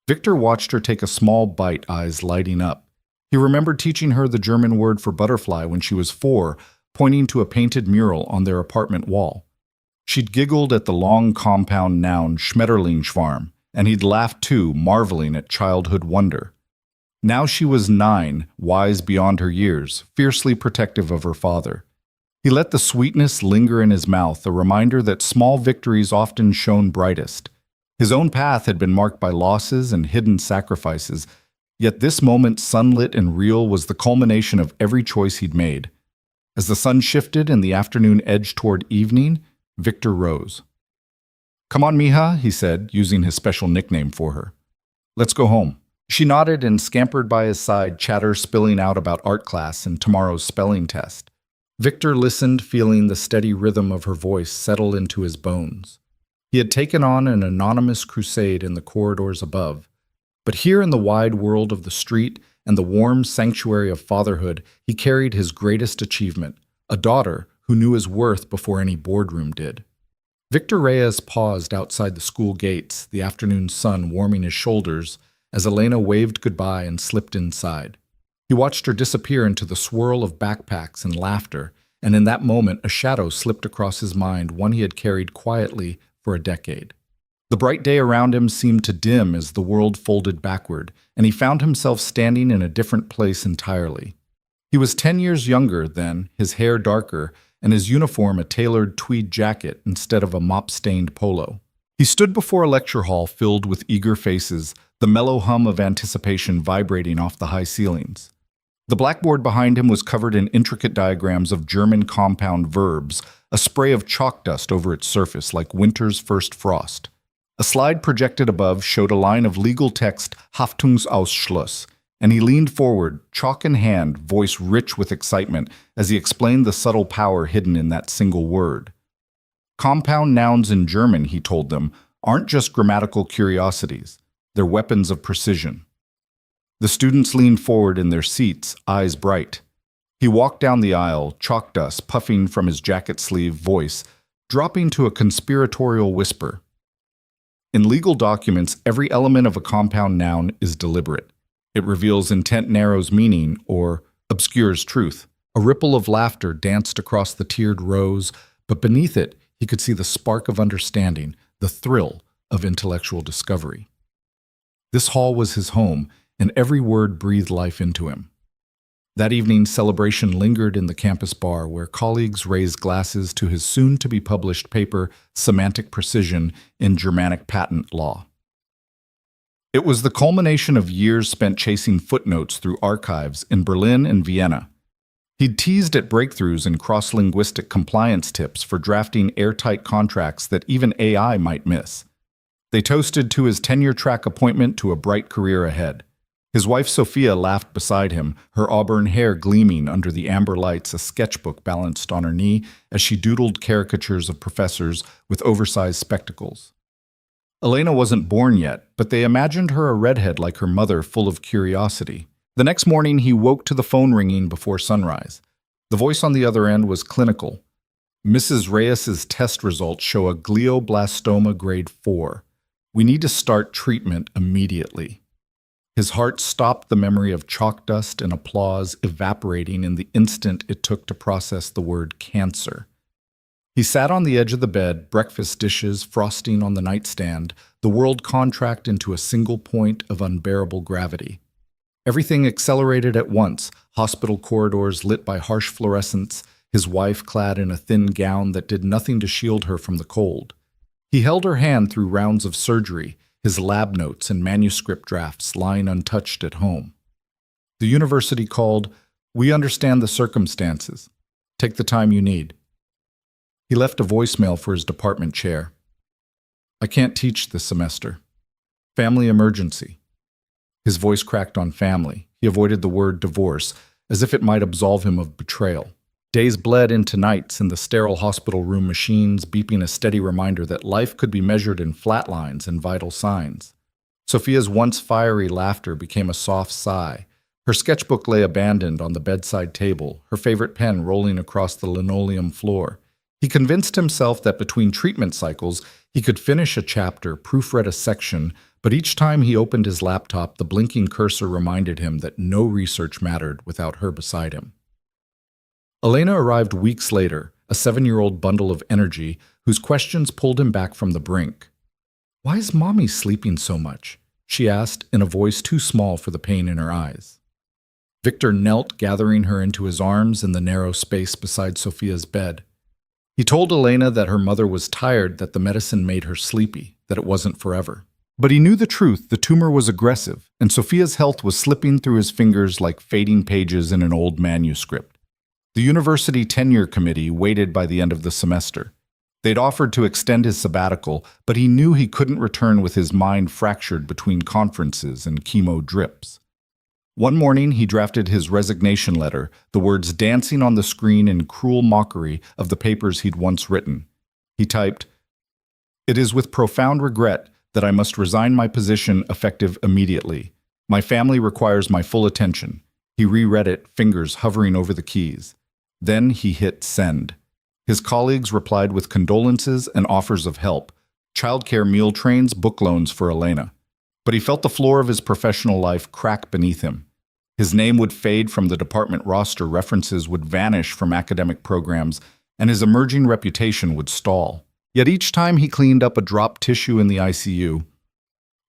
Victor watched her take a small bite, eyes lighting up. He remembered teaching her the German word for butterfly when she was 4, pointing to a painted mural on their apartment wall. She'd giggled at the long compound noun Schmetterlingsschwarm, and he'd laughed too, marveling at childhood wonder. Now she was 9, wise beyond her years, fiercely protective of her father. He let the sweetness linger in his mouth, a reminder that small victories often shone brightest. His own path had been marked by losses and hidden sacrifices, yet this moment, sunlit and real, was the culmination of every choice he'd made. As the sun shifted and the afternoon edged toward evening, Victor rose. "Come on, mija," he said, using his special nickname for her. "Let's go home." She nodded and scampered by his side, chatter spilling out about art class and tomorrow's spelling test. Victor listened, feeling the steady rhythm of her voice settle into his bones. He had taken on an anonymous crusade in the corridors above, but here in the wide world of the street and the warm sanctuary of fatherhood, he carried his greatest achievement, a daughter who knew his worth before any boardroom did. Victor Reyes paused outside the school gates, the afternoon sun warming his shoulders as Elena waved goodbye and slipped inside. He watched her disappear into the swirl of backpacks and laughter, and in that moment a shadow slipped across his mind, one he had carried quietly for a decade. The bright day around him seemed to dim as the world folded backward, and he found himself standing in a different place entirely. He was 10 years younger then, his hair darker, and his uniform a tailored tweed jacket instead of a mop-stained polo. He stood before a lecture hall filled with eager faces, the mellow hum of anticipation vibrating off the high ceilings. The blackboard behind him was covered in intricate diagrams of German compound verbs, a spray of chalk dust over its surface like winter's first frost. A slide projected above showed a line of legal text Haftungsausschluss, and he leaned forward, chalk in hand, voice rich with excitement, as he explained the subtle power hidden in that single word. Compound nouns in German, he told them, aren't just grammatical curiosities. They're weapons of precision. The students leaned forward in their seats, eyes bright. He walked down the aisle, chalk dust puffing from his jacket sleeve, voice dropping to a conspiratorial whisper. In legal documents, every element of a compound noun is deliberate. It reveals intent, narrows meaning, or obscures truth. A ripple of laughter danced across the tiered rows, but beneath it, he could see the spark of understanding, the thrill of intellectual discovery. This hall was his home, and every word breathed life into him. That evening, celebration lingered in the campus bar, where colleagues raised glasses to his soon-to-be-published paper, Semantic Precision in Germanic Patent Law. It was the culmination of years spent chasing footnotes through archives in Berlin and Vienna. He'd teased at breakthroughs in cross-linguistic compliance tips for drafting airtight contracts that even AI might miss. They toasted to his tenure-track appointment to a bright career ahead. His wife Sophia laughed beside him, her auburn hair gleaming under the amber lights, a sketchbook balanced on her knee as she doodled caricatures of professors with oversized spectacles. Elena wasn't born yet, but they imagined her a redhead like her mother, full of curiosity. The next morning, he woke to the phone ringing before sunrise. The voice on the other end was clinical. Mrs. Reyes's test results show a glioblastoma grade 4. We need to start treatment immediately. His heart stopped, the memory of chalk dust and applause evaporating in the instant it took to process the word cancer. He sat on the edge of the bed, breakfast dishes frosting on the nightstand, the world contract into a single point of unbearable gravity. Everything accelerated at once, hospital corridors lit by harsh fluorescence, his wife clad in a thin gown that did nothing to shield her from the cold. He held her hand through rounds of surgery, his lab notes and manuscript drafts lying untouched at home. The university called, "We understand the circumstances. Take the time you need." He left a voicemail for his department chair. "I can't teach this semester. Family emergency." His voice cracked on family. He avoided the word divorce, as if it might absolve him of betrayal. Days bled into nights in the sterile hospital room machines, beeping a steady reminder that life could be measured in flat lines and vital signs. Sophia's once fiery laughter became a soft sigh. Her sketchbook lay abandoned on the bedside table, her favorite pen rolling across the linoleum floor. He convinced himself that between treatment cycles, he could finish a chapter, proofread a section, but each time he opened his laptop, the blinking cursor reminded him that no research mattered without her beside him. Elena arrived weeks later, a 7-year-old bundle of energy whose questions pulled him back from the brink. "Why is Mommy sleeping so much?" she asked in a voice too small for the pain in her eyes. Victor knelt, gathering her into his arms in the narrow space beside Sophia's bed. He told Elena that her mother was tired, that the medicine made her sleepy, that it wasn't forever. But he knew the truth. The tumor was aggressive, and Sophia's health was slipping through his fingers like fading pages in an old manuscript. The university tenure committee waited by the end of the semester. They'd offered to extend his sabbatical, but he knew he couldn't return with his mind fractured between conferences and chemo drips. One morning, he drafted his resignation letter, the words dancing on the screen in cruel mockery of the papers he'd once written. He typed, "It is with profound regret that I must resign my position effective immediately. My family requires my full attention." He reread it, fingers hovering over the keys. Then he hit send. His colleagues replied with condolences and offers of help, childcare meal trains, book loans for Elena. But he felt the floor of his professional life crack beneath him. His name would fade from the department roster, references would vanish from academic programs, and his emerging reputation would stall. Yet each time he cleaned up a dropped tissue in the ICU,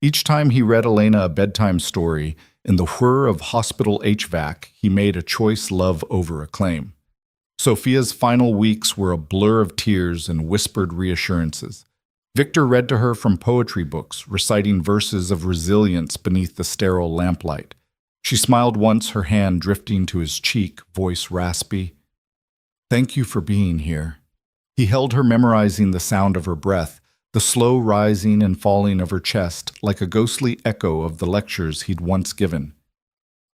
each time he read Elena a bedtime story, in the whir of hospital HVAC, he made a choice love over acclaim. Sophia's final weeks were a blur of tears and whispered reassurances. Victor read to her from poetry books, reciting verses of resilience beneath the sterile lamplight. She smiled once, her hand drifting to his cheek, voice raspy. "Thank you for being here." He held her, memorizing the sound of her breath, the slow rising and falling of her chest like a ghostly echo of the lectures he'd once given.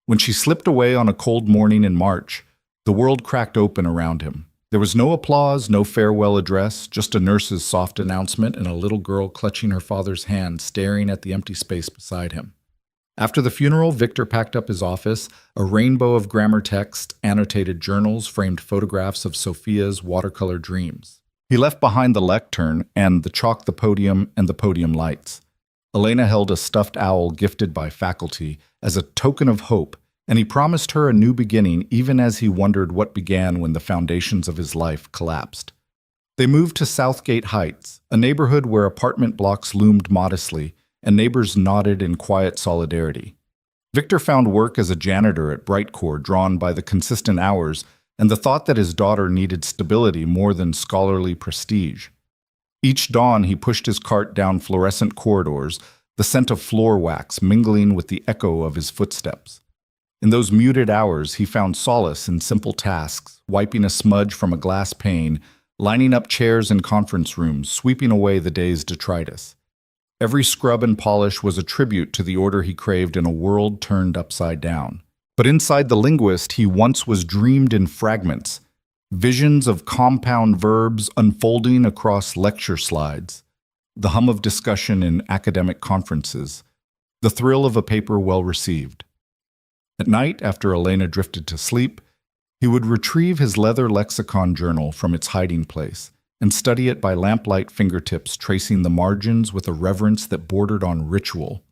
When she slipped away on a cold morning in March, the world cracked open around him. There was no applause, no farewell address, just a nurse's soft announcement and a little girl clutching her father's hand, staring at the empty space beside him. After the funeral, Victor packed up his office, a rainbow of grammar text, annotated journals, framed photographs of Sophia's watercolor dreams. He left behind the lectern and the podium and the podium lights. Elena held a stuffed owl gifted by faculty as a token of hope, and he promised her a new beginning even as he wondered what began when the foundations of his life collapsed. They moved to Southgate Heights, a neighborhood where apartment blocks loomed modestly, and neighbors nodded in quiet solidarity. Victor found work as a janitor at Brightcore, drawn by the consistent hours and the thought that his daughter needed stability more than scholarly prestige. Each dawn he pushed his cart down fluorescent corridors, the scent of floor wax mingling with the echo of his footsteps. In those muted hours he found solace in simple tasks, wiping a smudge from a glass pane, lining up chairs in conference rooms, sweeping away the day's detritus. Every scrub and polish was a tribute to the order he craved in a world turned upside down. But inside the linguist he once was dreamed in fragments, visions of compound verbs unfolding across lecture slides, the hum of discussion in academic conferences, the thrill of a paper well received. At night, after Elena drifted to sleep, he would retrieve his leather lexicon journal from its hiding place and study it by lamplight fingertips, tracing the margins with a reverence that bordered on ritual.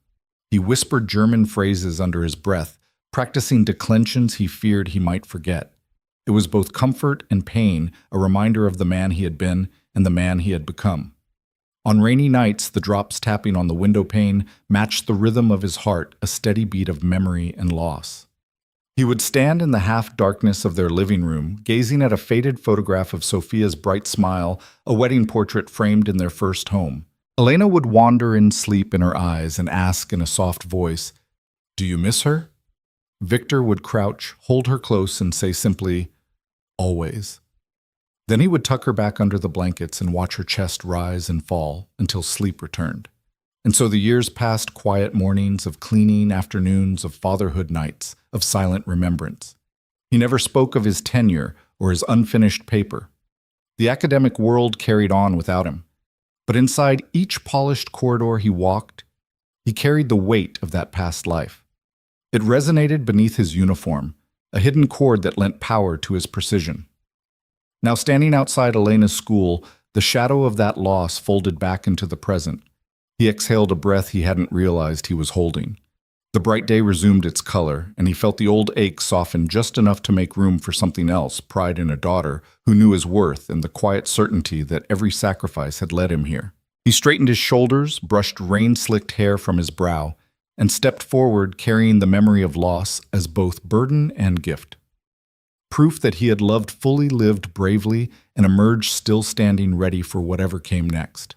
He whispered German phrases under his breath, practicing declensions he feared he might forget. It was both comfort and pain, a reminder of the man he had been and the man he had become. On rainy nights, the drops tapping on the window pane matched the rhythm of his heart, a steady beat of memory and loss. He would stand in the half-darkness of their living room, gazing at a faded photograph of Sophia's bright smile, a wedding portrait framed in their first home. Elena would wander in sleep in her eyes and ask in a soft voice, "Do you miss her?" Victor would crouch, hold her close, and say simply, "Always." Then he would tuck her back under the blankets and watch her chest rise and fall until sleep returned. And so the years passed, quiet mornings of cleaning, afternoons of fatherhood nights, of silent remembrance. He never spoke of his tenure or his unfinished paper. The academic world carried on without him. But inside each polished corridor he walked, he carried the weight of that past life. It resonated beneath his uniform, a hidden chord that lent power to his precision. Now standing outside Elena's school, the shadow of that loss folded back into the present. He exhaled a breath he hadn't realized he was holding. The bright day resumed its color, and he felt the old ache soften just enough to make room for something else, pride in a daughter who knew his worth and the quiet certainty that every sacrifice had led him here. He straightened his shoulders, brushed rain-slicked hair from his brow, and stepped forward carrying the memory of loss as both burden and gift. Proof that he had loved fully, lived bravely, and emerged still standing ready for whatever came next.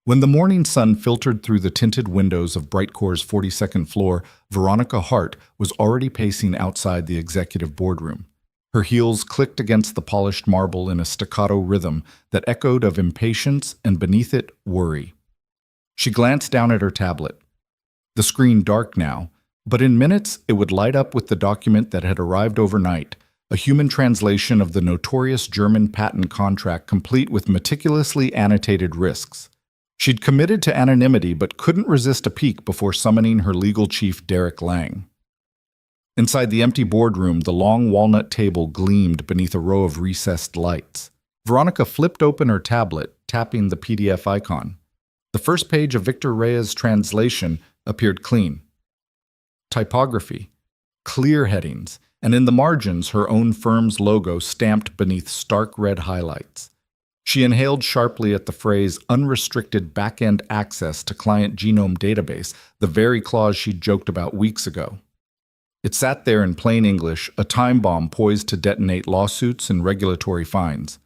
When the morning sun filtered through the tinted windows of Brightcore's 42nd floor, Veronica Hart was already pacing outside the executive boardroom. Her heels clicked against the polished marble in a staccato rhythm that echoed of impatience and beneath it, worry. She glanced down at her tablet. The screen dark now, but in minutes it would light up with the document that had arrived overnight, a human translation of the notorious German patent contract complete with meticulously annotated risks. She'd committed to anonymity but couldn't resist a peek before summoning her legal chief, Derek Lang. Inside the empty boardroom, the long walnut table gleamed beneath a row of recessed lights. Veronica flipped open her tablet, tapping the PDF icon. The first page of Victor Reyes' translation appeared clean. Typography, clear headings, and in the margins her own firm's logo stamped beneath stark red highlights. She inhaled sharply at the phrase unrestricted back-end access to client genome database, the very clause she'd joked about weeks ago. It sat there in plain English, a time bomb poised to detonate lawsuits and regulatory fines.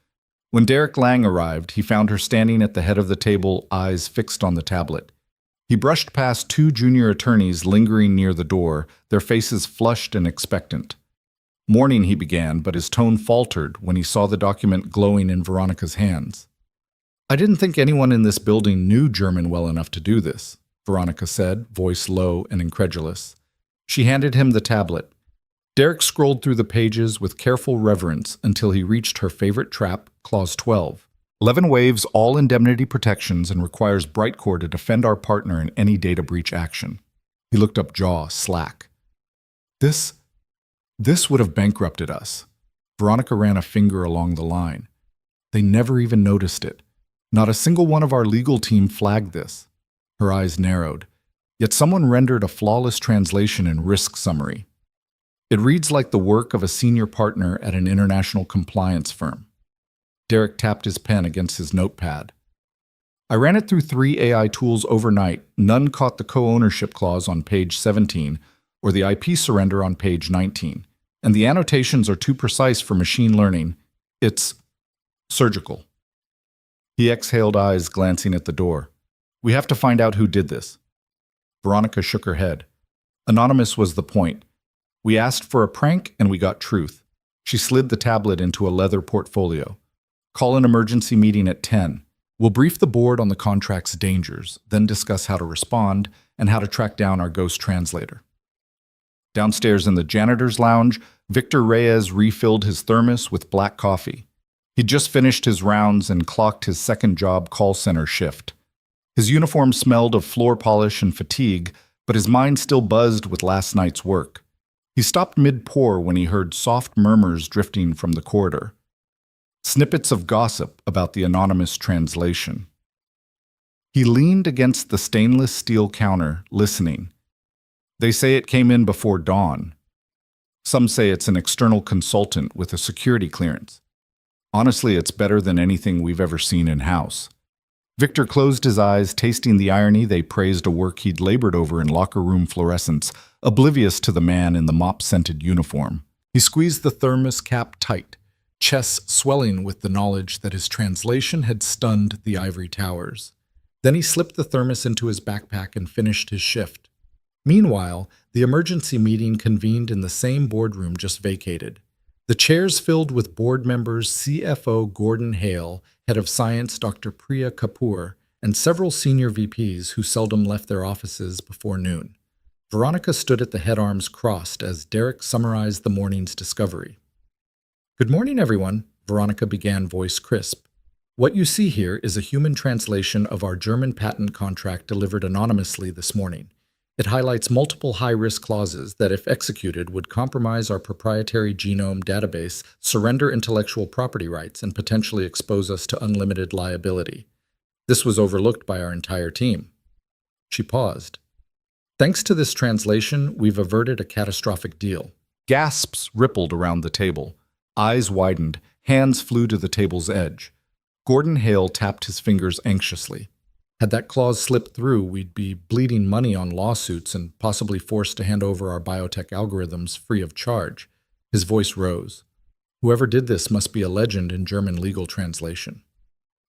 When Derek Lang arrived, he found her standing at the head of the table, eyes fixed on the tablet. He brushed past two junior attorneys lingering near the door, their faces flushed and expectant. "Morning," he began, but his tone faltered when he saw the document glowing in Veronica's hands. I didn't think anyone in this building knew German well enough to do this, Veronica said, voice low and incredulous. She handed him the tablet. Derek scrolled through the pages with careful reverence until he reached her favorite trap, Clause 12. 11 waives all indemnity protections and requires Brightcore to defend our partner in any data breach action. He looked up, jaw slack. This would have bankrupted us. Veronica ran a finger along the line. They never even noticed it. Not a single one of our legal team flagged this. Her eyes narrowed. Yet someone rendered a flawless translation and risk summary. It reads like the work of a senior partner at an international compliance firm. Derek tapped his pen against his notepad. I ran it through 3 AI tools overnight. None caught the co-ownership clause on page 17 or the IP surrender on page 19. And the annotations are too precise for machine learning. It's surgical. He exhaled, eyes glancing at the door. We have to find out who did this. Veronica shook her head. Anonymous was the point. We asked for a prank and we got truth. She slid the tablet into a leather portfolio. Call an emergency meeting at 10. We'll brief the board on the contract's dangers, then discuss how to respond and how to track down our ghost translator. Downstairs in the janitor's lounge, Victor Reyes refilled his thermos with black coffee. He'd just finished his rounds and clocked his second job call center shift. His uniform smelled of floor polish and fatigue, but his mind still buzzed with last night's work. He stopped mid-pour when he heard soft murmurs drifting from the corridor. Snippets of gossip about the anonymous translation. He leaned against the stainless steel counter, listening. They say it came in before dawn. Some say it's an external consultant with a security clearance. Honestly, it's better than anything we've ever seen in-house. Victor closed his eyes, tasting the irony they praised a work he'd labored over in locker room fluorescence, oblivious to the man in the mop-scented uniform. He squeezed the thermos cap tight, chest swelling with the knowledge that his translation had stunned the ivory towers. Then he slipped the thermos into his backpack and finished his shift. Meanwhile, the emergency meeting convened in the same boardroom just vacated. The chairs filled with board members CFO Gordon Hale, head of science Dr. Priya Kapoor, and several senior VPs who seldom left their offices before noon. Veronica stood at the head, arms crossed, as Derek summarized the morning's discovery. Good morning, everyone, Veronica began, voice crisp. What you see here is a human translation of our German patent contract delivered anonymously this morning. It highlights multiple high-risk clauses that, if executed, would compromise our proprietary genome database, surrender intellectual property rights, and potentially expose us to unlimited liability. This was overlooked by our entire team. She paused. Thanks to this translation, we've averted a catastrophic deal. Gasps rippled around the table. Eyes widened, hands flew to the table's edge. Gordon Hale tapped his fingers anxiously. Had that clause slipped through, we'd be bleeding money on lawsuits and possibly forced to hand over our biotech algorithms free of charge. His voice rose. Whoever did this must be a legend in German legal translation.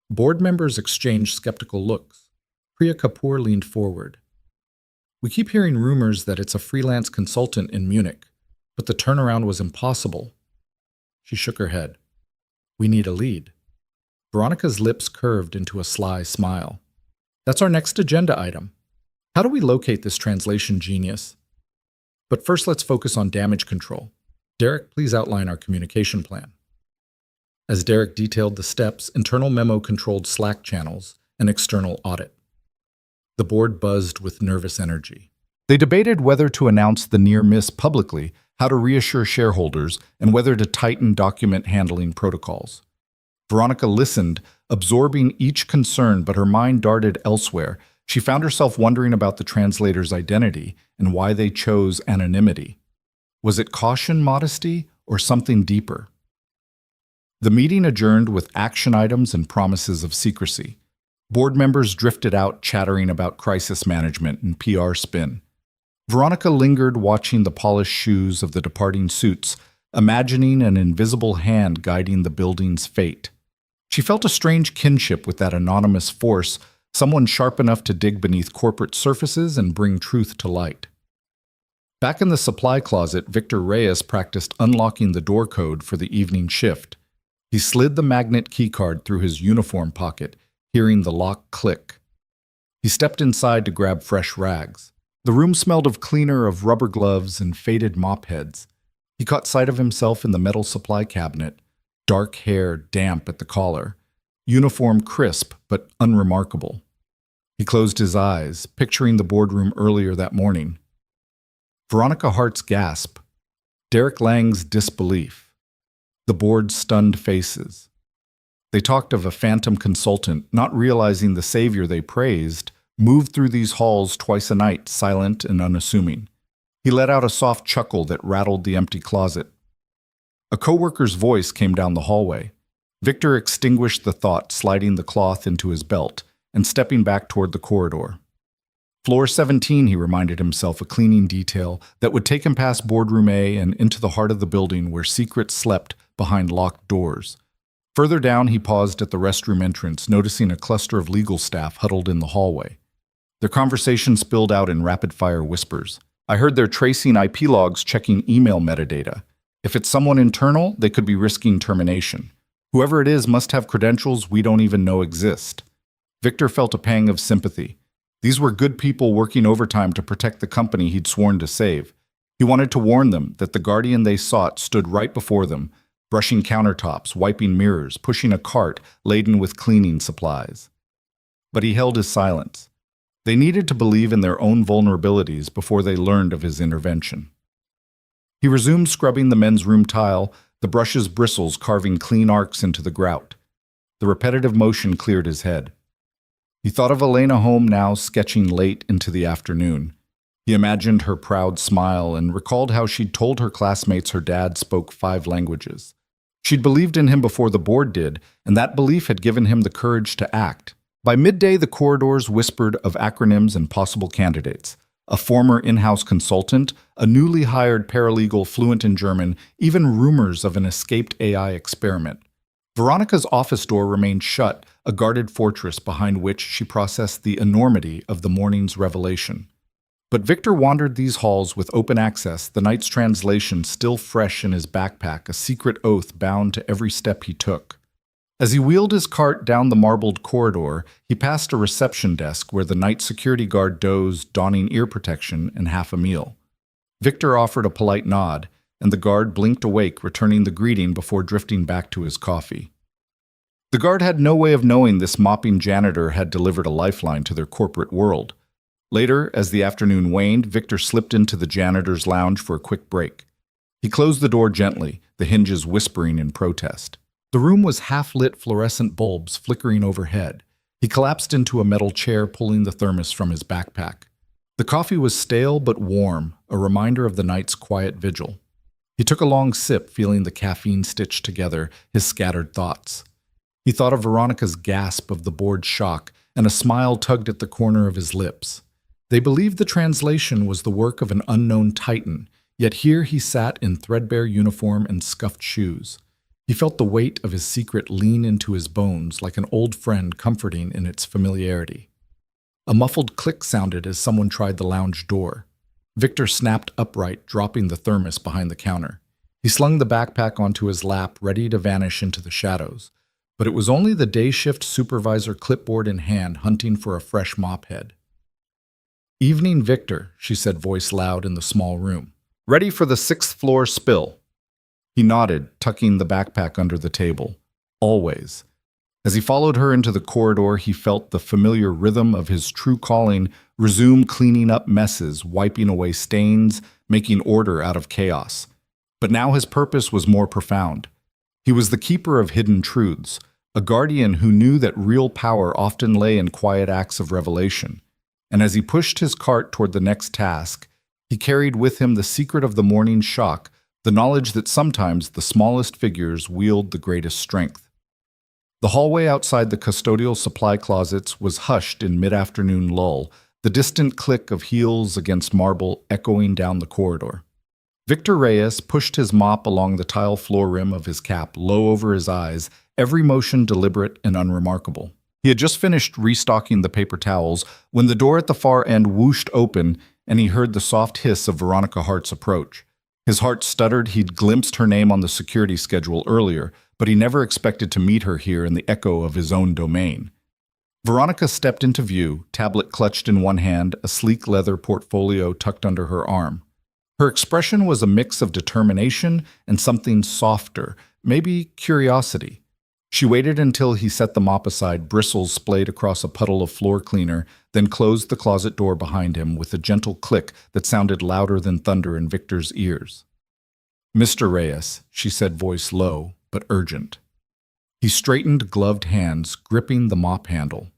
Board members exchanged skeptical looks. Priya Kapoor leaned forward. We keep hearing rumors that it's a freelance consultant in Munich, but the turnaround was impossible. She shook her head. We need a lead. Veronica's lips curved into a sly smile. That's our next agenda item. How do we locate this translation genius? But first, let's focus on damage control. Derek, please outline our communication plan. As Derek detailed the steps, internal memo controlled Slack channels, and external audit. The board buzzed with nervous energy. They debated whether to announce the near miss publicly, how to reassure shareholders, and whether to tighten document handling protocols. Veronica listened, absorbing each concern, but her mind darted elsewhere. She found herself wondering about the translator's identity and why they chose anonymity. Was it caution, modesty, or something deeper? The meeting adjourned with action items and promises of secrecy. Board members drifted out, chattering about crisis management and PR spin. Veronica lingered, watching the polished shoes of the departing suits, imagining an invisible hand guiding the building's fate. She felt a strange kinship with that anonymous force, someone sharp enough to dig beneath corporate surfaces and bring truth to light. Back in the supply closet, Victor Reyes practiced unlocking the door code for the evening shift. He slid the magnet keycard through his uniform pocket, hearing the lock click. He stepped inside to grab fresh rags. The room smelled of cleaner, of rubber gloves and faded mop heads. He caught sight of himself in the metal supply cabinet, dark hair damp at the collar, uniform crisp but unremarkable. He closed his eyes, picturing the boardroom earlier that morning. Veronica Hart's gasp, Derek Lang's disbelief, the board's stunned faces. They talked of a phantom consultant, not realizing the savior they praised, moved through these halls twice a night, silent and unassuming. He let out a soft chuckle that rattled the empty closet. A coworker's voice came down the hallway. Victor extinguished the thought, sliding the cloth into his belt and stepping back toward the corridor. Floor 17, he reminded himself, a cleaning detail that would take him past Boardroom A and into the heart of the building where secrets slept behind locked doors. Further down, he paused at the restroom entrance, noticing a cluster of legal staff huddled in the hallway. Their conversation spilled out in rapid-fire whispers. I heard they're tracing IP logs, checking email metadata. If it's someone internal, they could be risking termination. Whoever it is must have credentials we don't even know exist. Victor felt a pang of sympathy. These were good people working overtime to protect the company he'd sworn to save. He wanted to warn them that the guardian they sought stood right before them, brushing countertops, wiping mirrors, pushing a cart laden with cleaning supplies. But he held his silence. They needed to believe in their own vulnerabilities before they learned of his intervention. He resumed scrubbing the men's room tile, the brush's bristles carving clean arcs into the grout. The repetitive motion cleared his head. He thought of Elena home now, sketching late into the afternoon. He imagined her proud smile and recalled how she'd told her classmates her dad spoke 5 languages. She'd believed in him before the board did, and that belief had given him the courage to act. By midday, the corridors whispered of acronyms and possible candidates. A former in-house consultant, a newly hired paralegal fluent in German, even rumors of an escaped AI experiment. Veronica's office door remained shut, a guarded fortress behind which she processed the enormity of the morning's revelation. But Victor wandered these halls with open access, the night's translation still fresh in his backpack, a secret oath bound to every step he took. As he wheeled his cart down the marbled corridor, he passed a reception desk where the night security guard dozed, donning ear protection and half a meal. Victor offered a polite nod, and the guard blinked awake, returning the greeting before drifting back to his coffee. The guard had no way of knowing this mopping janitor had delivered a lifeline to their corporate world. Later, as the afternoon waned, Victor slipped into the janitor's lounge for a quick break. He closed the door gently, the hinges whispering in protest. The room was half-lit fluorescent bulbs flickering overhead. He collapsed into a metal chair, pulling the thermos from his backpack. The coffee was stale but warm, a reminder of the night's quiet vigil. He took a long sip, feeling the caffeine stitch together his scattered thoughts. He thought of Veronica's gasp of the bored's shock, and a smile tugged at the corner of his lips. They believed the translation was the work of an unknown titan, yet here he sat in threadbare uniform and scuffed shoes. He felt the weight of his secret lean into his bones like an old friend comforting in its familiarity. A muffled click sounded as someone tried the lounge door. Victor snapped upright, dropping the thermos behind the counter. He slung the backpack onto his lap, ready to vanish into the shadows. But it was only the day shift supervisor, clipboard in hand, hunting for a fresh mop head. "Evening, Victor," she said, voice loud in the small room. "Ready for the 6th floor spill?" He nodded, tucking the backpack under the table. Always. As he followed her into the corridor, he felt the familiar rhythm of his true calling resume, cleaning up messes, wiping away stains, making order out of chaos. But now his purpose was more profound. He was the keeper of hidden truths, a guardian who knew that real power often lay in quiet acts of revelation. And as he pushed his cart toward the next task, he carried with him the secret of the morning's shock, the knowledge that sometimes the smallest figures wield the greatest strength. The hallway outside the custodial supply closets was hushed in mid-afternoon lull, the distant click of heels against marble echoing down the corridor. Victor Reyes pushed his mop along the tile floor rim of his cap, low over his eyes, every motion deliberate and unremarkable. He had just finished restocking the paper towels when the door at the far end whooshed open and he heard the soft hiss of Veronica Hart's approach. His heart stuttered. He'd glimpsed her name on the security schedule earlier, but he never expected to meet her here in the echo of his own domain. Veronica stepped into view, tablet clutched in one hand, a sleek leather portfolio tucked under her arm. Her expression was a mix of determination and something softer, maybe curiosity. She waited until he set the mop aside, bristles splayed across a puddle of floor cleaner, then closed the closet door behind him with a gentle click that sounded louder than thunder in Victor's ears. "Mr. Reyes," she said, voice low but urgent. He straightened gloved hands, gripping the mop handle.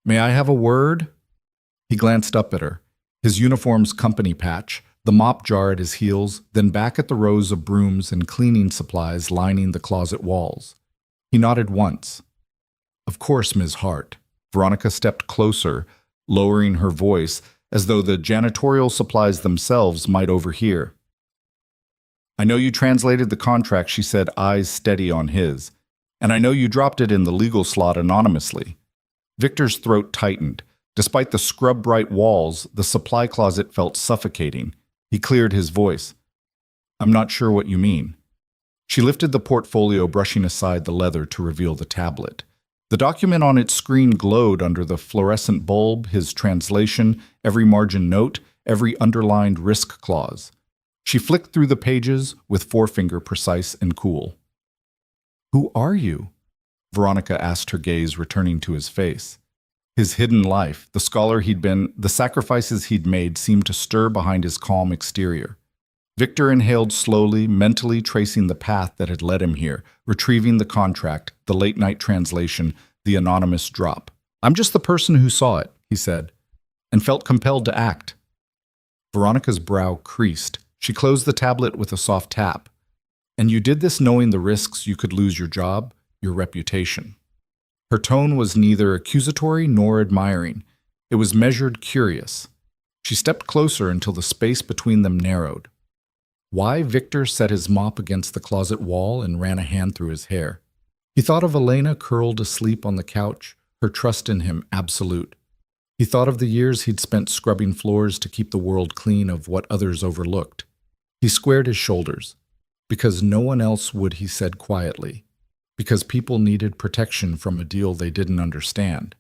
"May I have a word?" He glanced up at her, his uniform's company patch, the mop jar at his heels, then back at the rows of brooms and cleaning supplies lining the closet walls. He nodded once. "Of course, Ms. Hart." Veronica stepped closer, lowering her voice as though the janitorial supplies themselves might overhear. "I know you translated the contract," she said, eyes steady on his. "And I know you dropped it in the legal slot anonymously." Victor's throat tightened. Despite the scrub-bright walls, the supply closet felt suffocating. He cleared his voice. "I'm not sure what you mean." She lifted the portfolio, brushing aside the leather to reveal the tablet. The document on its screen glowed under the fluorescent bulb, his translation, every margin note, every underlined risk clause. She flicked through the pages, with forefinger precise and cool. "Who are you?" Veronica asked, her gaze returning to his face. His hidden life, the scholar he'd been, the sacrifices he'd made seemed to stir behind his calm exterior. Victor inhaled slowly, mentally tracing the path that had led him here, retrieving the contract, the late-night translation, the anonymous drop. "I'm just the person who saw it," he said, and felt compelled to act. Veronica's brow creased. She closed the tablet with a soft tap. "And you did this knowing the risks you could lose your job, your reputation." Her tone was neither accusatory nor admiring. It was measured, curious. She stepped closer until the space between them narrowed. Why? Victor set his mop against the closet wall and ran a hand through his hair. He thought of Elena curled asleep on the couch, her trust in him absolute. He thought of the years he'd spent scrubbing floors to keep the world clean of what others overlooked. He squared his shoulders. "Because no one else would," he said quietly. "Because people needed protection from a deal they didn't understand.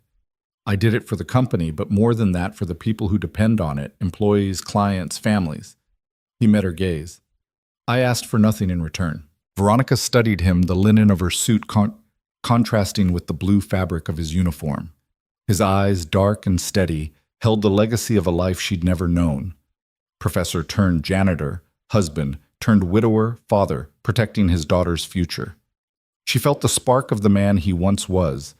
I did it for the company, but more than that for the people who depend on it, employees, clients, families." He met her gaze. "I asked for nothing in return." Veronica studied him, the linen of her suit contrasting with the blue fabric of his uniform. His eyes, dark and steady, held the legacy of a life she'd never known. Professor turned janitor, husband, turned widower, father, protecting his daughter's future. She felt the spark of the man he once was,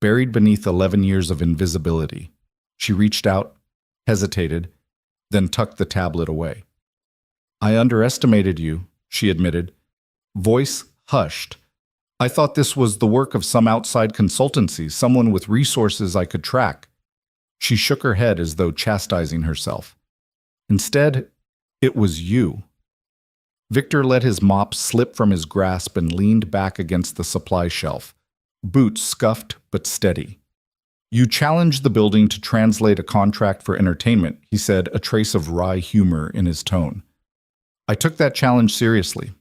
buried beneath 11 years of invisibility. She reached out, hesitated, then tucked the tablet away. "I underestimated you," she admitted. Voice hushed. "I thought this was the work of some outside consultancy, someone with resources I could track." She shook her head as though chastising herself. "Instead, it was you." Victor let his mop slip from his grasp and leaned back against the supply shelf, boots scuffed but steady. "You challenged the building to translate a contract for entertainment," he said, a trace of wry humor in his tone. "I took that challenge seriously."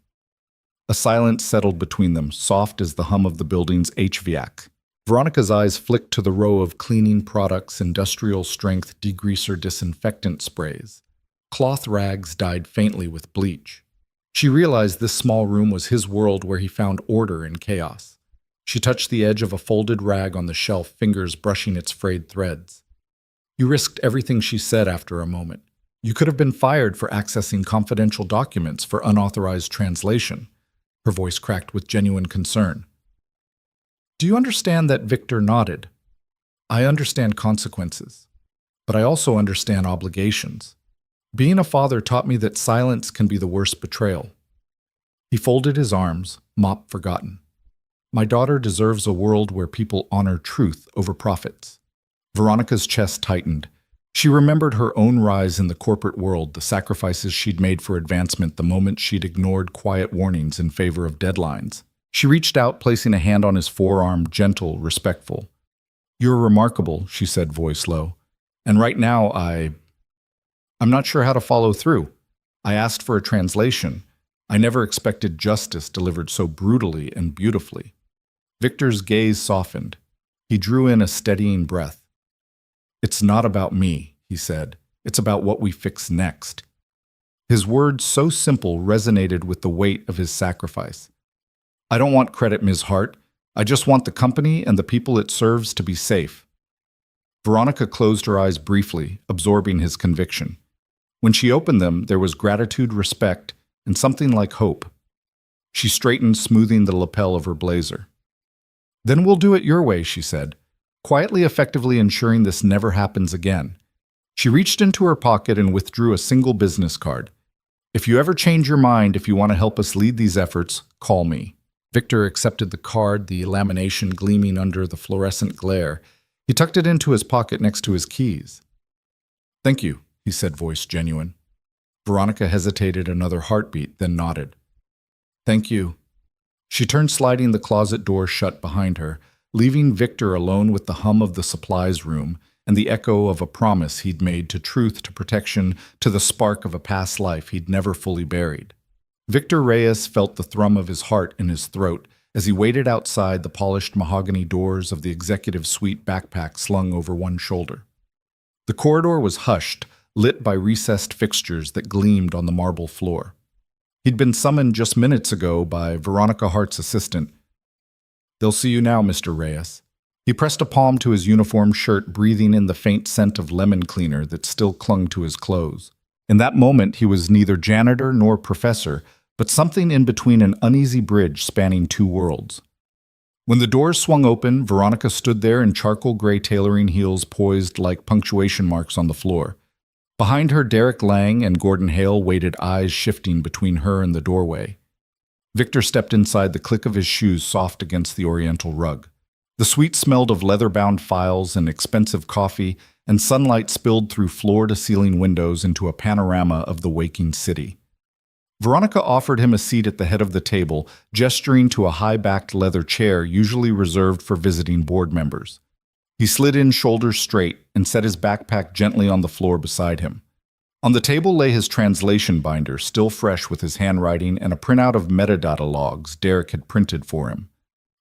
A silence settled between them, soft as the hum of the building's HVAC. Veronica's eyes flicked to the row of cleaning products, industrial-strength degreaser disinfectant sprays. Cloth rags dyed faintly with bleach. She realized this small room was his world where he found order in chaos. She touched the edge of a folded rag on the shelf, fingers brushing its frayed threads. "You risked everything," she said after a moment. "You could have been fired for accessing confidential documents, for unauthorized translation." Her voice cracked with genuine concern. "Do you understand that?" Victor nodded. "I understand consequences, but I also understand obligations. Being a father taught me that silence can be the worst betrayal." He folded his arms, mop forgotten. "My daughter deserves a world where people honor truth over profits." Veronica's chest tightened. She remembered her own rise in the corporate world, the sacrifices she'd made for advancement, the moment she'd ignored quiet warnings in favor of deadlines. She reached out, placing a hand on his forearm, gentle, respectful. "You're remarkable," she said, voice low. "And right now I'm not sure how to follow through. I asked for a translation. I never expected justice delivered so brutally and beautifully." Victor's gaze softened. He drew in a steadying breath. "It's not about me," he said. "It's about what we fix next." His words, so simple, resonated with the weight of his sacrifice. "I don't want credit, Ms. Hart. I just want the company and the people it serves to be safe." Veronica closed her eyes briefly, absorbing his conviction. When she opened them, there was gratitude, respect, and something like hope. She straightened, smoothing the lapel of her blazer. "Then we'll do it your way," she said, quietly, effectively ensuring this never happens again. She reached into her pocket and withdrew a single business card. "If you ever change your mind, if you want to help us lead these efforts, call me." Victor accepted the card, the lamination gleaming under the fluorescent glare. He tucked it into his pocket next to his keys. "Thank you," he said, voice genuine. Veronica hesitated another heartbeat, then nodded. "Thank you." She turned, sliding the closet door shut behind her, leaving Victor alone with the hum of the supplies room and the echo of a promise he'd made to truth, to protection, to the spark of a past life he'd never fully buried. Victor Reyes felt the thrum of his heart in his throat as he waited outside the polished mahogany doors of the executive suite, backpack slung over one shoulder. The corridor was hushed, lit by recessed fixtures that gleamed on the marble floor. He'd been summoned just minutes ago by Veronica Hart's assistant. "They'll see you now, Mr. Reyes." He pressed a palm to his uniform shirt, breathing in the faint scent of lemon cleaner that still clung to his clothes. In that moment, he was neither janitor nor professor, but something in between, an uneasy bridge spanning two worlds. When the doors swung open, Veronica stood there in charcoal gray tailoring heels poised like punctuation marks on the floor. Behind her, Derek Lang and Gordon Hale waited, eyes shifting between her and the doorway. Victor stepped inside, the click of his shoes soft against the oriental rug. The suite smelled of leather-bound files and expensive coffee, and sunlight spilled through floor-to-ceiling windows into a panorama of the waking city. Veronica offered him a seat at the head of the table, gesturing to a high-backed leather chair usually reserved for visiting board members. He slid in, shoulders straight, and set his backpack gently on the floor beside him. On the table lay his translation binder, still fresh with his handwriting, and a printout of metadata logs Derek had printed for him.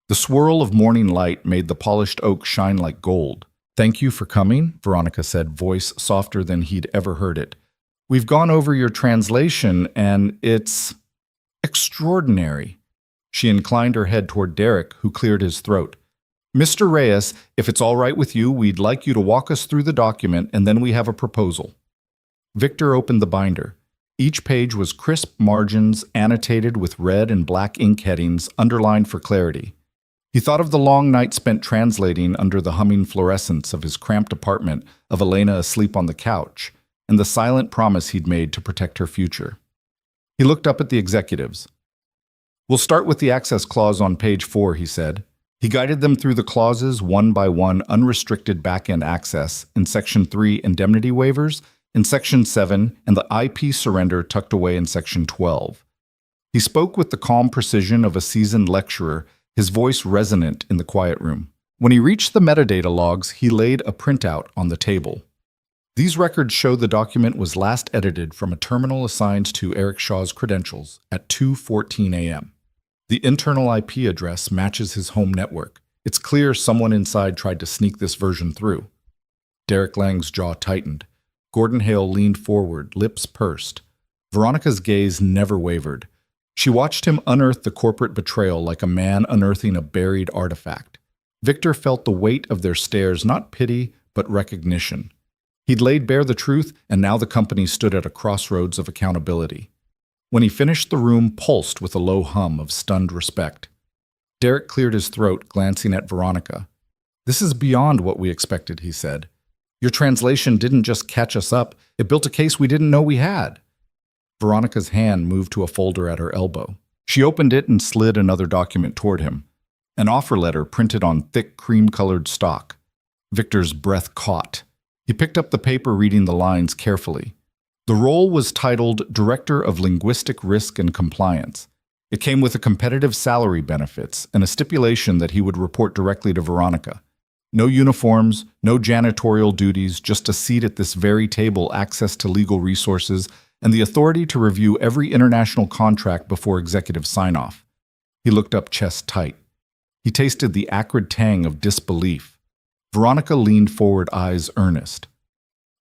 The swirl of morning light made the polished oak shine like gold. "Thank you for coming," Veronica said, voice softer than he'd ever heard it. "We've gone over your translation, and it's extraordinary." She inclined her head toward Derek, who cleared his throat. "Mr. Reyes, if it's all right with you, we'd like you to walk us through the document, and then we have a proposal." Victor opened the binder. Each page was crisp margins, annotated with red and black ink headings, underlined for clarity. He thought of the long night spent translating under the humming fluorescence of his cramped apartment, of Elena asleep on the couch, and the silent promise he'd made to protect her future. He looked up at the executives. "We'll start with the access clause on page 4, he said. He guided them through the clauses one by one: unrestricted back-end access, in Section 3, indemnity waivers, in Section 7, and the IP surrender tucked away in Section 12. He spoke with the calm precision of a seasoned lecturer, his voice resonant in the quiet room. When he reached the metadata logs, he laid a printout on the table. These records show the document was last edited from a terminal assigned to Eric Shaw's credentials at 2:14 a.m. The internal IP address matches his home network. It's clear someone inside tried to sneak this version through. Derek Lang's jaw tightened. Gordon Hale leaned forward, lips pursed. Veronica's gaze never wavered. She watched him unearth the corporate betrayal like a man unearthing a buried artifact. Victor felt the weight of their stares, not pity, but recognition. He'd laid bare the truth, and now the company stood at a crossroads of accountability. When he finished, the room pulsed with a low hum of stunned respect. Derek cleared his throat, glancing at Veronica. "This is beyond what we expected," he said. "Your translation didn't just catch us up, it built a case we didn't know we had." Veronica's hand moved to a folder at her elbow. She opened it and slid another document toward him. An offer letter printed on thick, cream-colored stock. Victor's breath caught. He picked up the paper, reading the lines carefully. The role was titled Director of Linguistic Risk and Compliance. It came with a competitive salary benefits and a stipulation that he would report directly to Veronica. No uniforms, no janitorial duties, just a seat at this very table, access to legal resources, and the authority to review every international contract before executive sign-off. He looked up, chest tight. He tasted the acrid tang of disbelief. Veronica leaned forward, eyes earnest.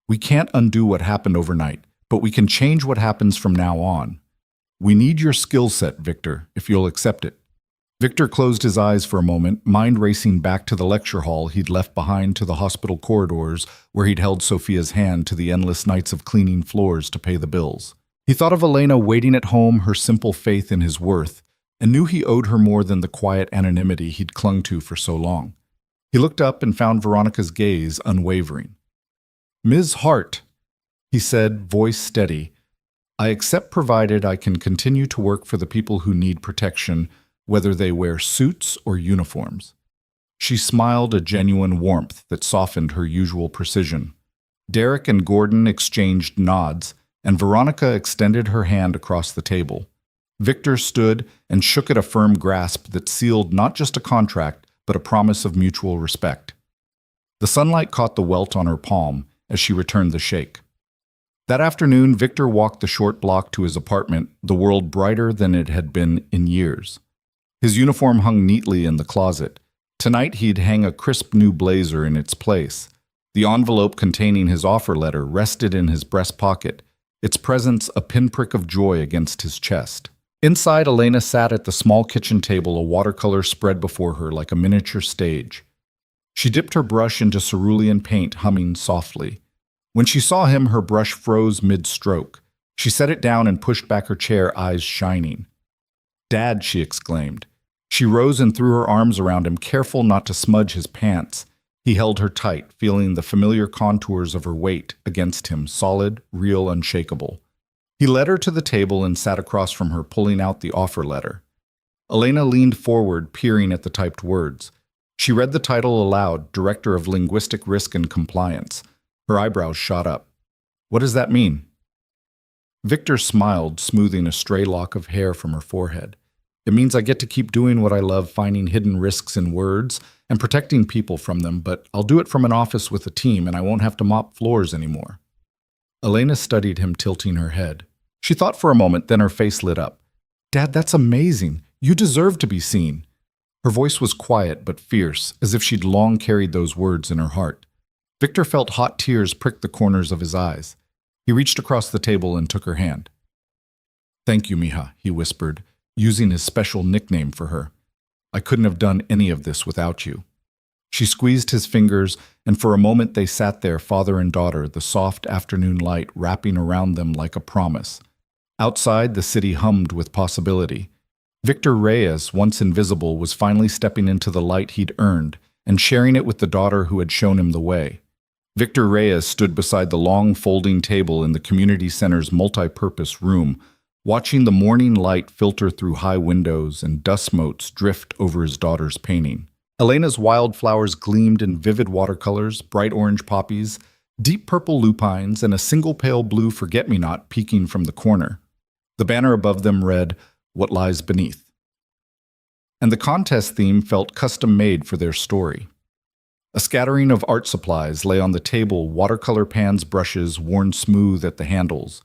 We can't undo what happened overnight, but we can change what happens from now on. We need your skill set, Victor, if you'll accept it. Victor closed his eyes for a moment, mind racing back to the lecture hall he'd left behind, to the hospital corridors where he'd held Sophia's hand, to the endless nights of cleaning floors to pay the bills. He thought of Elena waiting at home, her simple faith in his worth, and knew he owed her more than the quiet anonymity he'd clung to for so long. He looked up and found Veronica's gaze unwavering. "Ms. Hart," he said, voice steady, "I accept provided I can continue to work for the people who need protection, whether they wear suits or uniforms." She smiled, a genuine warmth that softened her usual precision. Derek and Gordon exchanged nods, and Veronica extended her hand across the table. Victor stood and shook it, a firm grasp that sealed not just a contract, but a promise of mutual respect. The sunlight caught the welt on her palm as she returned the shake. That afternoon, Victor walked the short block to his apartment, the world brighter than it had been in years. His uniform hung neatly in the closet. Tonight he'd hang a crisp new blazer in its place. The envelope containing his offer letter rested in his breast pocket, its presence a pinprick of joy against his chest. Inside, Elena sat at the small kitchen table, a watercolor spread before her like a miniature stage. She dipped her brush into cerulean paint, humming softly. When she saw him, her brush froze mid-stroke. She set it down and pushed back her chair, eyes shining. "Dad," she exclaimed. She rose and threw her arms around him, careful not to smudge his pants. He held her tight, feeling the familiar contours of her weight against him, solid, real, unshakable. He led her to the table and sat across from her, pulling out the offer letter. Elena leaned forward, peering at the typed words. She read the title aloud, Director of Linguistic Risk and Compliance. Her eyebrows shot up. "What does that mean?" Victor smiled, smoothing a stray lock of hair from her forehead. "It means I get to keep doing what I love, finding hidden risks in words and protecting people from them, but I'll do it from an office with a team, and I won't have to mop floors anymore." Elena studied him, tilting her head. She thought for a moment, then her face lit up. "Dad, that's amazing. You deserve to be seen." Her voice was quiet but fierce, as if she'd long carried those words in her heart. Victor felt hot tears prick the corners of his eyes. He reached across the table and took her hand. "Thank you, mija," he whispered, using his special nickname for her. "I couldn't have done any of this without you." She squeezed his fingers, and for a moment they sat there, father and daughter, the soft afternoon light wrapping around them like a promise. Outside, the city hummed with possibility. Victor Reyes, once invisible, was finally stepping into the light he'd earned and sharing it with the daughter who had shown him the way. Victor Reyes stood beside the long folding table in the community center's multi-purpose room, watching the morning light filter through high windows and dust motes drift over his daughter's painting. Elena's wildflowers gleamed in vivid watercolors, bright orange poppies, deep purple lupines, and a single pale blue forget-me-not peeking from the corner. The banner above them read, "What Lies Beneath." And the contest theme felt custom-made for their story. A scattering of art supplies lay on the table, watercolor pans, brushes worn smooth at the handles,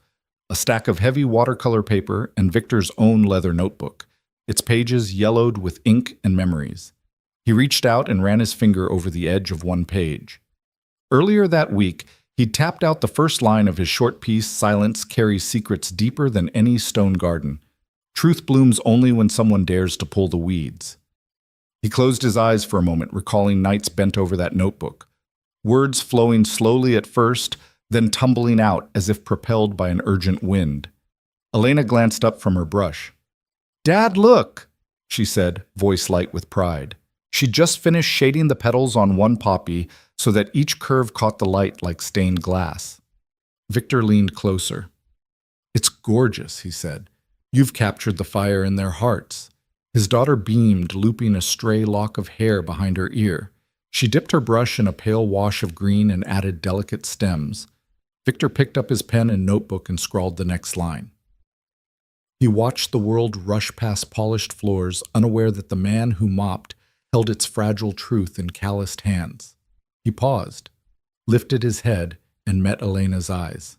a stack of heavy watercolor paper, and Victor's own leather notebook, its pages yellowed with ink and memories. He reached out and ran his finger over the edge of one page. Earlier that week, he'd tapped out the first line of his short piece, "Silence carries secrets deeper than any stone garden. Truth blooms only when someone dares to pull the weeds." He closed his eyes for a moment, recalling nights bent over that notebook, words flowing slowly at first, then tumbling out as if propelled by an urgent wind. Elena glanced up from her brush. "Dad, look," she said, voice light with pride. She'd just finished shading the petals on one poppy so that each curve caught the light like stained glass. Victor leaned closer. "It's gorgeous," he said. "You've captured the fire in their hearts." His daughter beamed, looping a stray lock of hair behind her ear. She dipped her brush in a pale wash of green and added delicate stems. Victor picked up his pen and notebook and scrawled the next line. He watched the world rush past polished floors, unaware that the man who mopped held its fragile truth in calloused hands. He paused, lifted his head, and met Elena's eyes.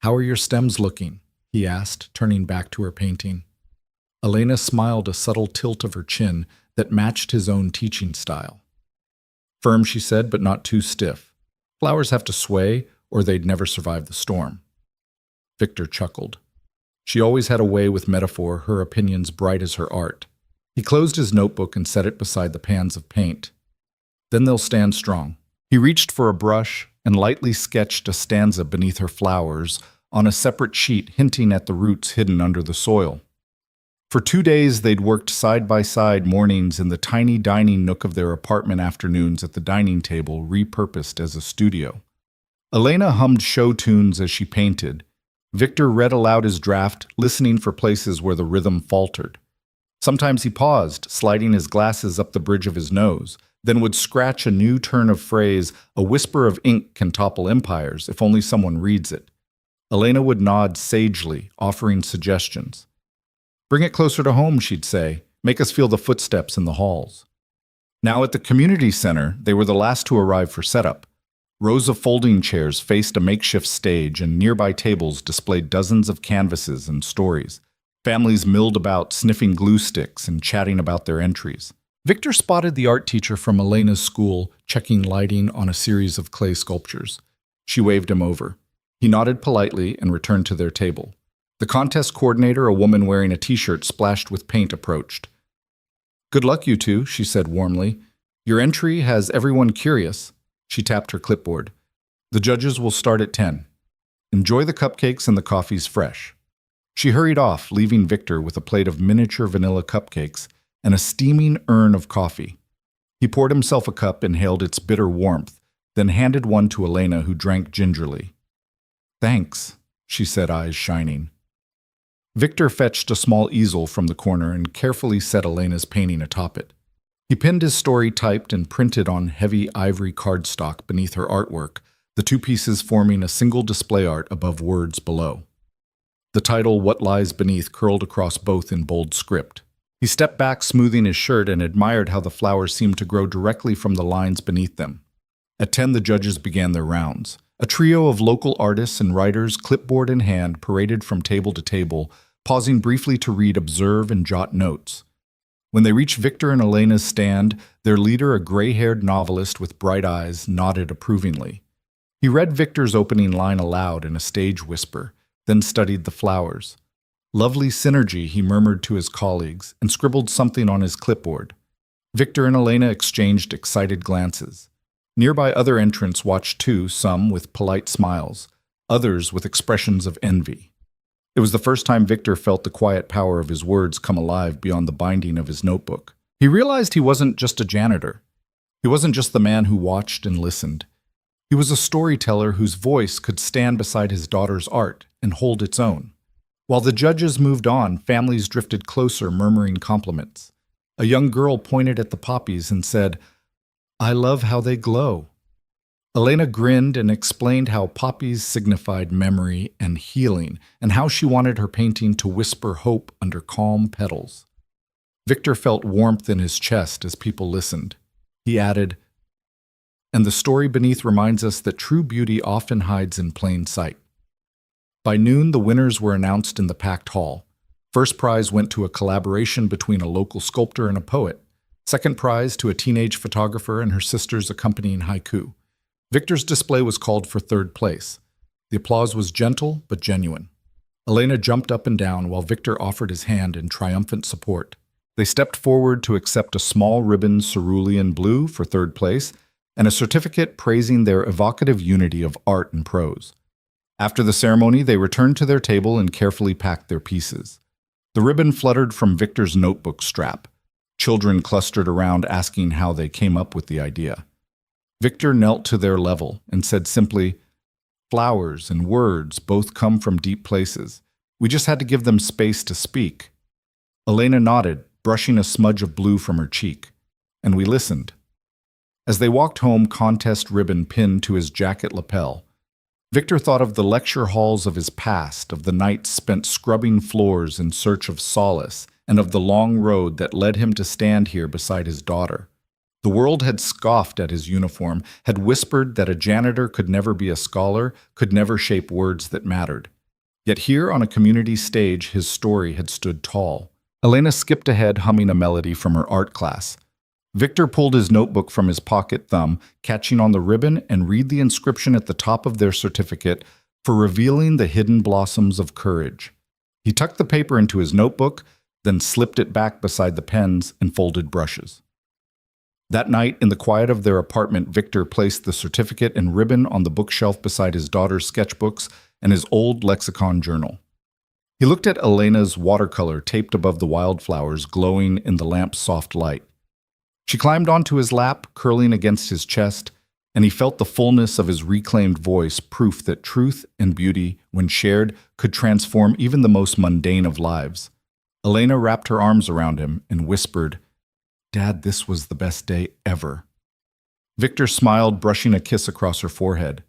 "How are your stems looking?" he asked, turning back to her painting. Elena smiled, a subtle tilt of her chin that matched his own teaching style. Firm, she said, but not too stiff. Flowers have to sway, or they'd never survive the storm. Victor chuckled. She always had a way with metaphor, her opinions bright as her art. He closed his notebook and set it beside the pans of paint. Then they'll stand strong. He reached for a brush and lightly sketched a stanza beneath her flowers on a separate sheet, hinting at the roots hidden under the soil. For 2 days, they'd worked side by side mornings in the tiny dining nook of their apartment, afternoons at the dining table, repurposed as a studio. Elena hummed show tunes as she painted. Victor read aloud his draft, listening for places where the rhythm faltered. Sometimes he paused, sliding his glasses up the bridge of his nose, then would scratch a new turn of phrase, "A whisper of ink can topple empires, if only someone reads it." Elena would nod sagely, offering suggestions. "Bring it closer to home," she'd say. "Make us feel the footsteps in the halls." Now at the community center, they were the last to arrive for setup. Rows of folding chairs faced a makeshift stage, and nearby tables displayed dozens of canvases and stories. Families milled about, sniffing glue sticks and chatting about their entries. Victor spotted the art teacher from Elena's school, checking lighting on a series of clay sculptures. She waved him over. He nodded politely and returned to their table. The contest coordinator, a woman wearing a t-shirt splashed with paint, approached. "Good luck, you two," she said warmly. "Your entry has everyone curious." She tapped her clipboard. "The judges will start at 10. Enjoy the cupcakes and the coffee's fresh." She hurried off, leaving Victor with a plate of miniature vanilla cupcakes and a steaming urn of coffee. He poured himself a cup, inhaled its bitter warmth, then handed one to Elena, who drank gingerly. "Thanks," she said, eyes shining. Victor fetched a small easel from the corner and carefully set Elena's painting atop it. He pinned his story typed and printed on heavy ivory cardstock beneath her artwork, the two pieces forming a single display art above words below. The title, "What Lies Beneath," curled across both in bold script. He stepped back, smoothing his shirt, and admired how the flowers seemed to grow directly from the lines beneath them. At 10, the judges began their rounds. A trio of local artists and writers, clipboard in hand, paraded from table to table, pausing briefly to read, observe, and jot notes. When they reached Victor and Elena's stand, their leader, a gray-haired novelist with bright eyes, nodded approvingly. He read Victor's opening line aloud in a stage whisper, then studied the flowers. "Lovely synergy," he murmured to his colleagues, and scribbled something on his clipboard. Victor and Elena exchanged excited glances. Nearby other entrants watched too, some with polite smiles, others with expressions of envy. It was the first time Victor felt the quiet power of his words come alive beyond the binding of his notebook. He realized he wasn't just a janitor. He wasn't just the man who watched and listened. He was a storyteller whose voice could stand beside his daughter's art and hold its own. While the judges moved on, families drifted closer, murmuring compliments. A young girl pointed at the poppies and said, "I love how they glow." Elena grinned and explained how poppies signified memory and healing, and how she wanted her painting to whisper hope under calm petals. Victor felt warmth in his chest as people listened. He added, "And the story beneath reminds us that true beauty often hides in plain sight." By noon, the winners were announced in the packed hall. First prize went to a collaboration between a local sculptor and a poet. Second prize to a teenage photographer and her sister's accompanying haiku. Victor's display was called for third place. The applause was gentle but genuine. Elena jumped up and down while Victor offered his hand in triumphant support. They stepped forward to accept a small ribbon cerulean blue for third place and a certificate praising their evocative unity of art and prose. After the ceremony, they returned to their table and carefully packed their pieces. The ribbon fluttered from Victor's notebook strap. Children clustered around asking how they came up with the idea. Victor knelt to their level and said simply, "Flowers and words both come from deep places. We just had to give them space to speak." Elena nodded, brushing a smudge of blue from her cheek, and we listened. As they walked home, contest ribbon pinned to his jacket lapel, Victor thought of the lecture halls of his past, of the nights spent scrubbing floors in search of solace, and of the long road that led him to stand here beside his daughter. The world had scoffed at his uniform, had whispered that a janitor could never be a scholar, could never shape words that mattered. Yet here on a community stage, his story had stood tall. Elena skipped ahead, humming a melody from her art class. Victor pulled his notebook from his pocket thumb, catching on the ribbon, and read the inscription at the top of their certificate for revealing the hidden blossoms of courage. He tucked the paper into his notebook, then slipped it back beside the pens and folded brushes. That night, in the quiet of their apartment, Victor placed the certificate and ribbon on the bookshelf beside his daughter's sketchbooks and his old lexicon journal. He looked at Elena's watercolor taped above the wildflowers glowing in the lamp's soft light. She climbed onto his lap, curling against his chest, and he felt the fullness of his reclaimed voice, proof that truth and beauty, when shared, could transform even the most mundane of lives. Elena wrapped her arms around him and whispered, "Dad, this was the best day ever." Victor smiled, brushing a kiss across her forehead.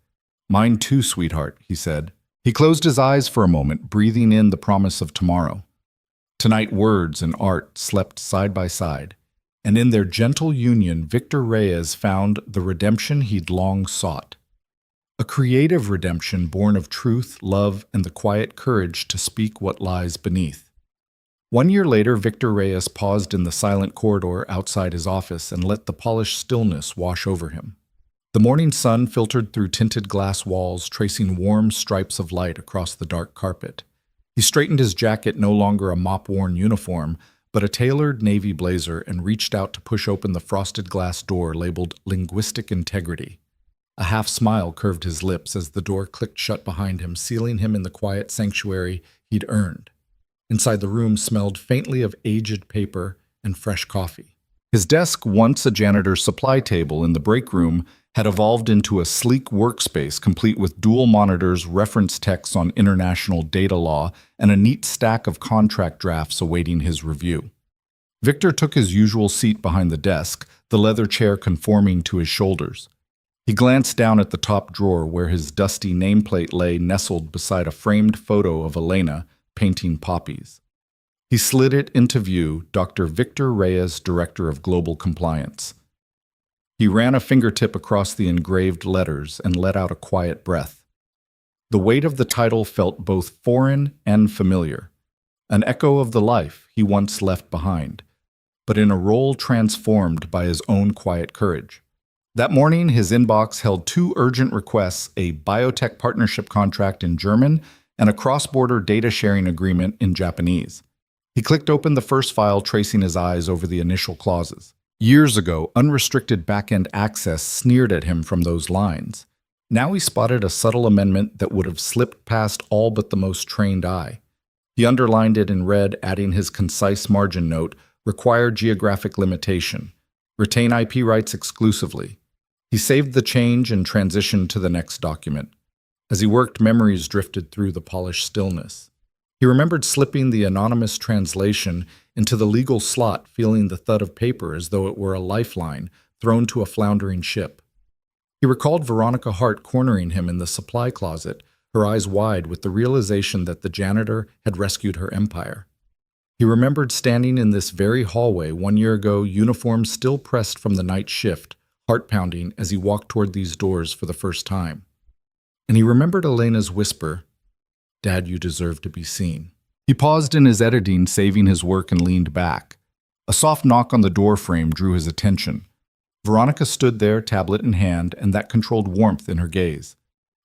"Mine too, sweetheart," he said. He closed his eyes for a moment, breathing in the promise of tomorrow. Tonight, words and art slept side by side, and in their gentle union, Victor Reyes found the redemption he'd long sought. A creative redemption born of truth, love, and the quiet courage to speak what lies beneath. 1 year later, Victor Reyes paused in the silent corridor outside his office and let the polished stillness wash over him. The morning sun filtered through tinted glass walls, tracing warm stripes of light across the dark carpet. He straightened his jacket, no longer a mop-worn uniform, but a tailored navy blazer, and reached out to push open the frosted glass door labeled Linguistic Integrity. A half smile curved his lips as the door clicked shut behind him, sealing him in the quiet sanctuary he'd earned. Inside the room smelled faintly of aged paper and fresh coffee. His desk, once a janitor's supply table in the break room, had evolved into a sleek workspace complete with dual monitors, reference texts on international data law, and a neat stack of contract drafts awaiting his review. Victor took his usual seat behind the desk, the leather chair conforming to his shoulders. He glanced down at the top drawer where his dusty nameplate lay nestled beside a framed photo of Elena painting poppies. He slid it into view, Dr. Victor Reyes, Director of Global Compliance. He ran a fingertip across the engraved letters and let out a quiet breath. The weight of the title felt both foreign and familiar, an echo of the life he once left behind, but in a role transformed by his own quiet courage. That morning, his inbox held 2 urgent requests, a biotech partnership contract in German and a cross-border data sharing agreement in Japanese. He clicked open the first file, tracing his eyes over the initial clauses. Years ago, unrestricted back-end access sneered at him from those lines. Now he spotted a subtle amendment that would have slipped past all but the most trained eye. He underlined it in red, adding his concise margin note, "Required geographic limitation. Retain IP rights exclusively." He saved the change and transitioned to the next document. As he worked, memories drifted through the polished stillness. He remembered slipping the anonymous translation into the legal slot, feeling the thud of paper as though it were a lifeline thrown to a floundering ship. He recalled Veronica Hart cornering him in the supply closet, her eyes wide with the realization that the janitor had rescued her empire. He remembered standing in this very hallway 1 year ago, uniform still pressed from the night shift, heart-pounding as he walked toward these doors for the first time. And he remembered Elena's whisper, "Dad, you deserve to be seen." He paused in his editing, saving his work, and leaned back. A soft knock on the door frame drew his attention. Veronica stood there, tablet in hand, and that controlled warmth in her gaze.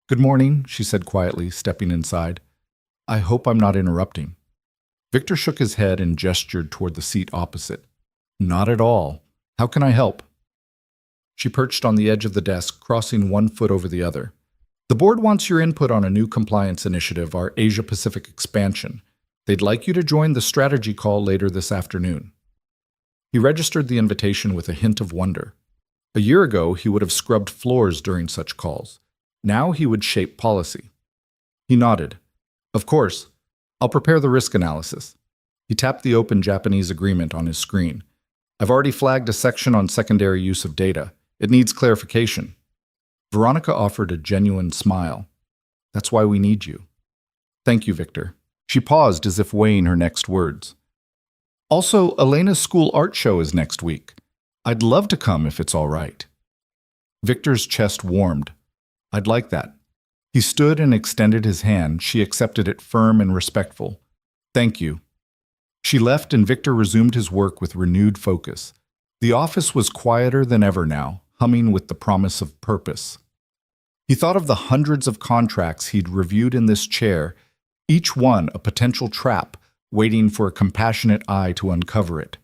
"Good morning," she said quietly, stepping inside. "I hope I'm not interrupting." Victor shook his head and gestured toward the seat opposite. "Not at all. How can I help?" She perched on the edge of the desk, crossing one foot over the other. "The board wants your input on a new compliance initiative, our Asia-Pacific expansion. They'd like you to join the strategy call later this afternoon." He registered the invitation with a hint of wonder. A year ago, he would have scrubbed floors during such calls. Now he would shape policy. He nodded. "Of course. I'll prepare the risk analysis." He tapped the open Japanese agreement on his screen. "I've already flagged a section on secondary use of data. It needs clarification." Veronica offered a genuine smile. "That's why we need you." "Thank you, Victor." She paused as if weighing her next words. "Also, Elena's school art show is next week. I'd love to come if it's all right." Victor's chest warmed. "I'd like that." He stood and extended his hand. She accepted it, firm and respectful. "Thank you." She left and Victor resumed his work with renewed focus. The office was quieter than ever now, humming with the promise of purpose. He thought of the hundreds of contracts he'd reviewed in this chair, each one a potential trap, waiting for a compassionate eye to uncover it.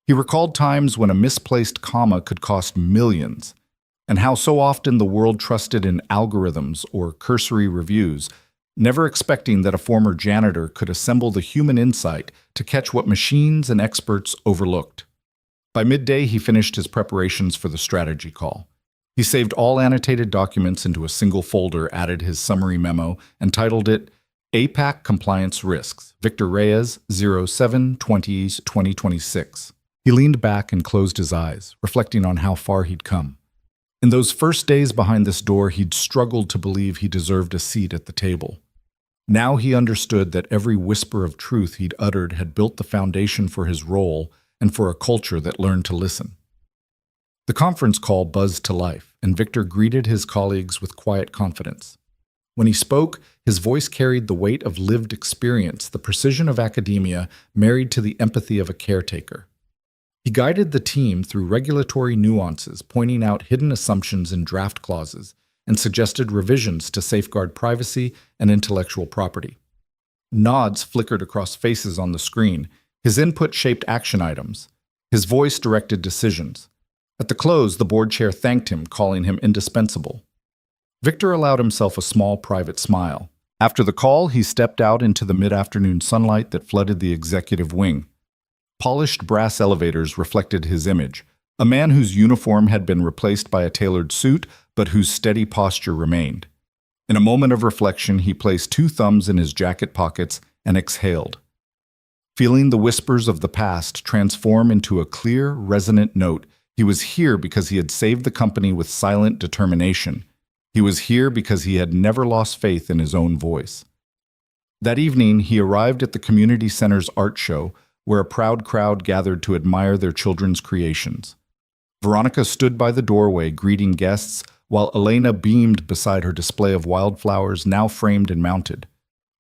He recalled times when a misplaced comma could cost millions, and how so often the world trusted in algorithms or cursory reviews, never expecting that a former janitor could assemble the human insight to catch what machines and experts overlooked. By midday, he finished his preparations for the strategy call. He saved all annotated documents into a single folder, added his summary memo, and titled it APAC Compliance Risks, Victor Reyes, 07-20-2026. He leaned back and closed his eyes, reflecting on how far he'd come. In those first days behind this door, he'd struggled to believe he deserved a seat at the table. Now he understood that every whisper of truth he'd uttered had built the foundation for his role and for a culture that learned to listen. The conference call buzzed to life, and Victor greeted his colleagues with quiet confidence. When he spoke, his voice carried the weight of lived experience, the precision of academia married to the empathy of a caretaker. He guided the team through regulatory nuances, pointing out hidden assumptions in draft clauses, and suggested revisions to safeguard privacy and intellectual property. Nods flickered across faces on the screen. His input shaped action items. His voice directed decisions. At the close, the board chair thanked him, calling him indispensable. Victor allowed himself a small private smile. After the call, he stepped out into the mid-afternoon sunlight that flooded the executive wing. Polished brass elevators reflected his image, a man whose uniform had been replaced by a tailored suit, but whose steady posture remained. In a moment of reflection, he placed 2 thumbs in his jacket pockets and exhaled. Feeling the whispers of the past transform into a clear, resonant note, he was here because he had saved the company with silent determination. He was here because he had never lost faith in his own voice. That evening, he arrived at the community center's art show, where a proud crowd gathered to admire their children's creations. Veronica stood by the doorway greeting guests, while Elena beamed beside her display of wildflowers now framed and mounted.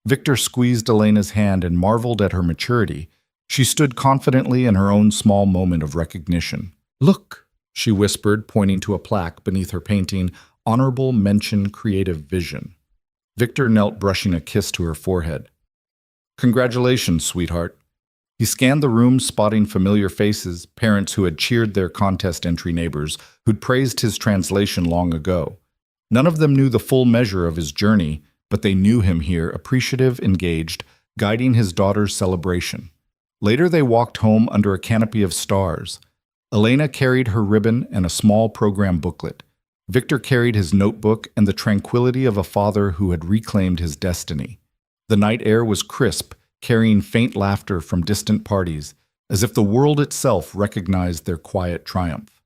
Victor squeezed Elena's hand and marveled at her maturity. She stood confidently in her own small moment of recognition. "Look," she whispered, pointing to a plaque beneath her painting, "Honorable Mention Creative Vision." Victor knelt, brushing a kiss to her forehead. "Congratulations, sweetheart." He scanned the room, spotting familiar faces, parents who had cheered their contest entry neighbors, who'd praised his translation long ago. None of them knew the full measure of his journey, but they knew him here, appreciative, engaged, guiding his daughter's celebration. Later they walked home under a canopy of stars. Elena carried her ribbon and a small program booklet. Victor carried his notebook and the tranquility of a father who had reclaimed his destiny. The night air was crisp, carrying faint laughter from distant parties, as if the world itself recognized their quiet triumph.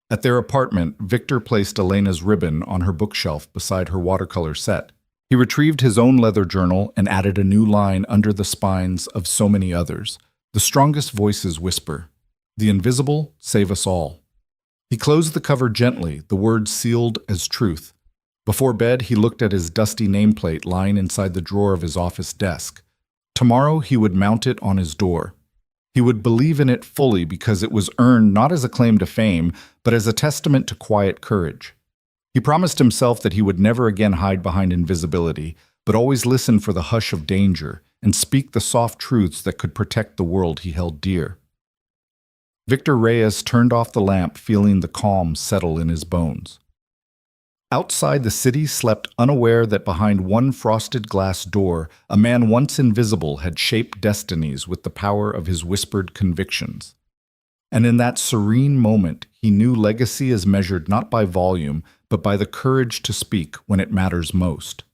At their apartment, Victor placed Elena's ribbon on her bookshelf beside her watercolor set. He retrieved his own leather journal and added a new line under the spines of so many others. The strongest voices whisper, "The invisible save us all." He closed the cover gently, the words sealed as truth. Before bed, he looked at his dusty nameplate lying inside the drawer of his office desk. Tomorrow, he would mount it on his door. He would believe in it fully because it was earned not as a claim to fame, but as a testament to quiet courage. He promised himself that he would never again hide behind invisibility, but always listen for the hush of danger and speak the soft truths that could protect the world he held dear. Victor Reyes turned off the lamp, feeling the calm settle in his bones. Outside, the city slept, unaware that behind one frosted glass door, a man once invisible had shaped destinies with the power of his whispered convictions. And in that serene moment, he knew legacy is measured not by volume, but by the courage to speak when it matters most.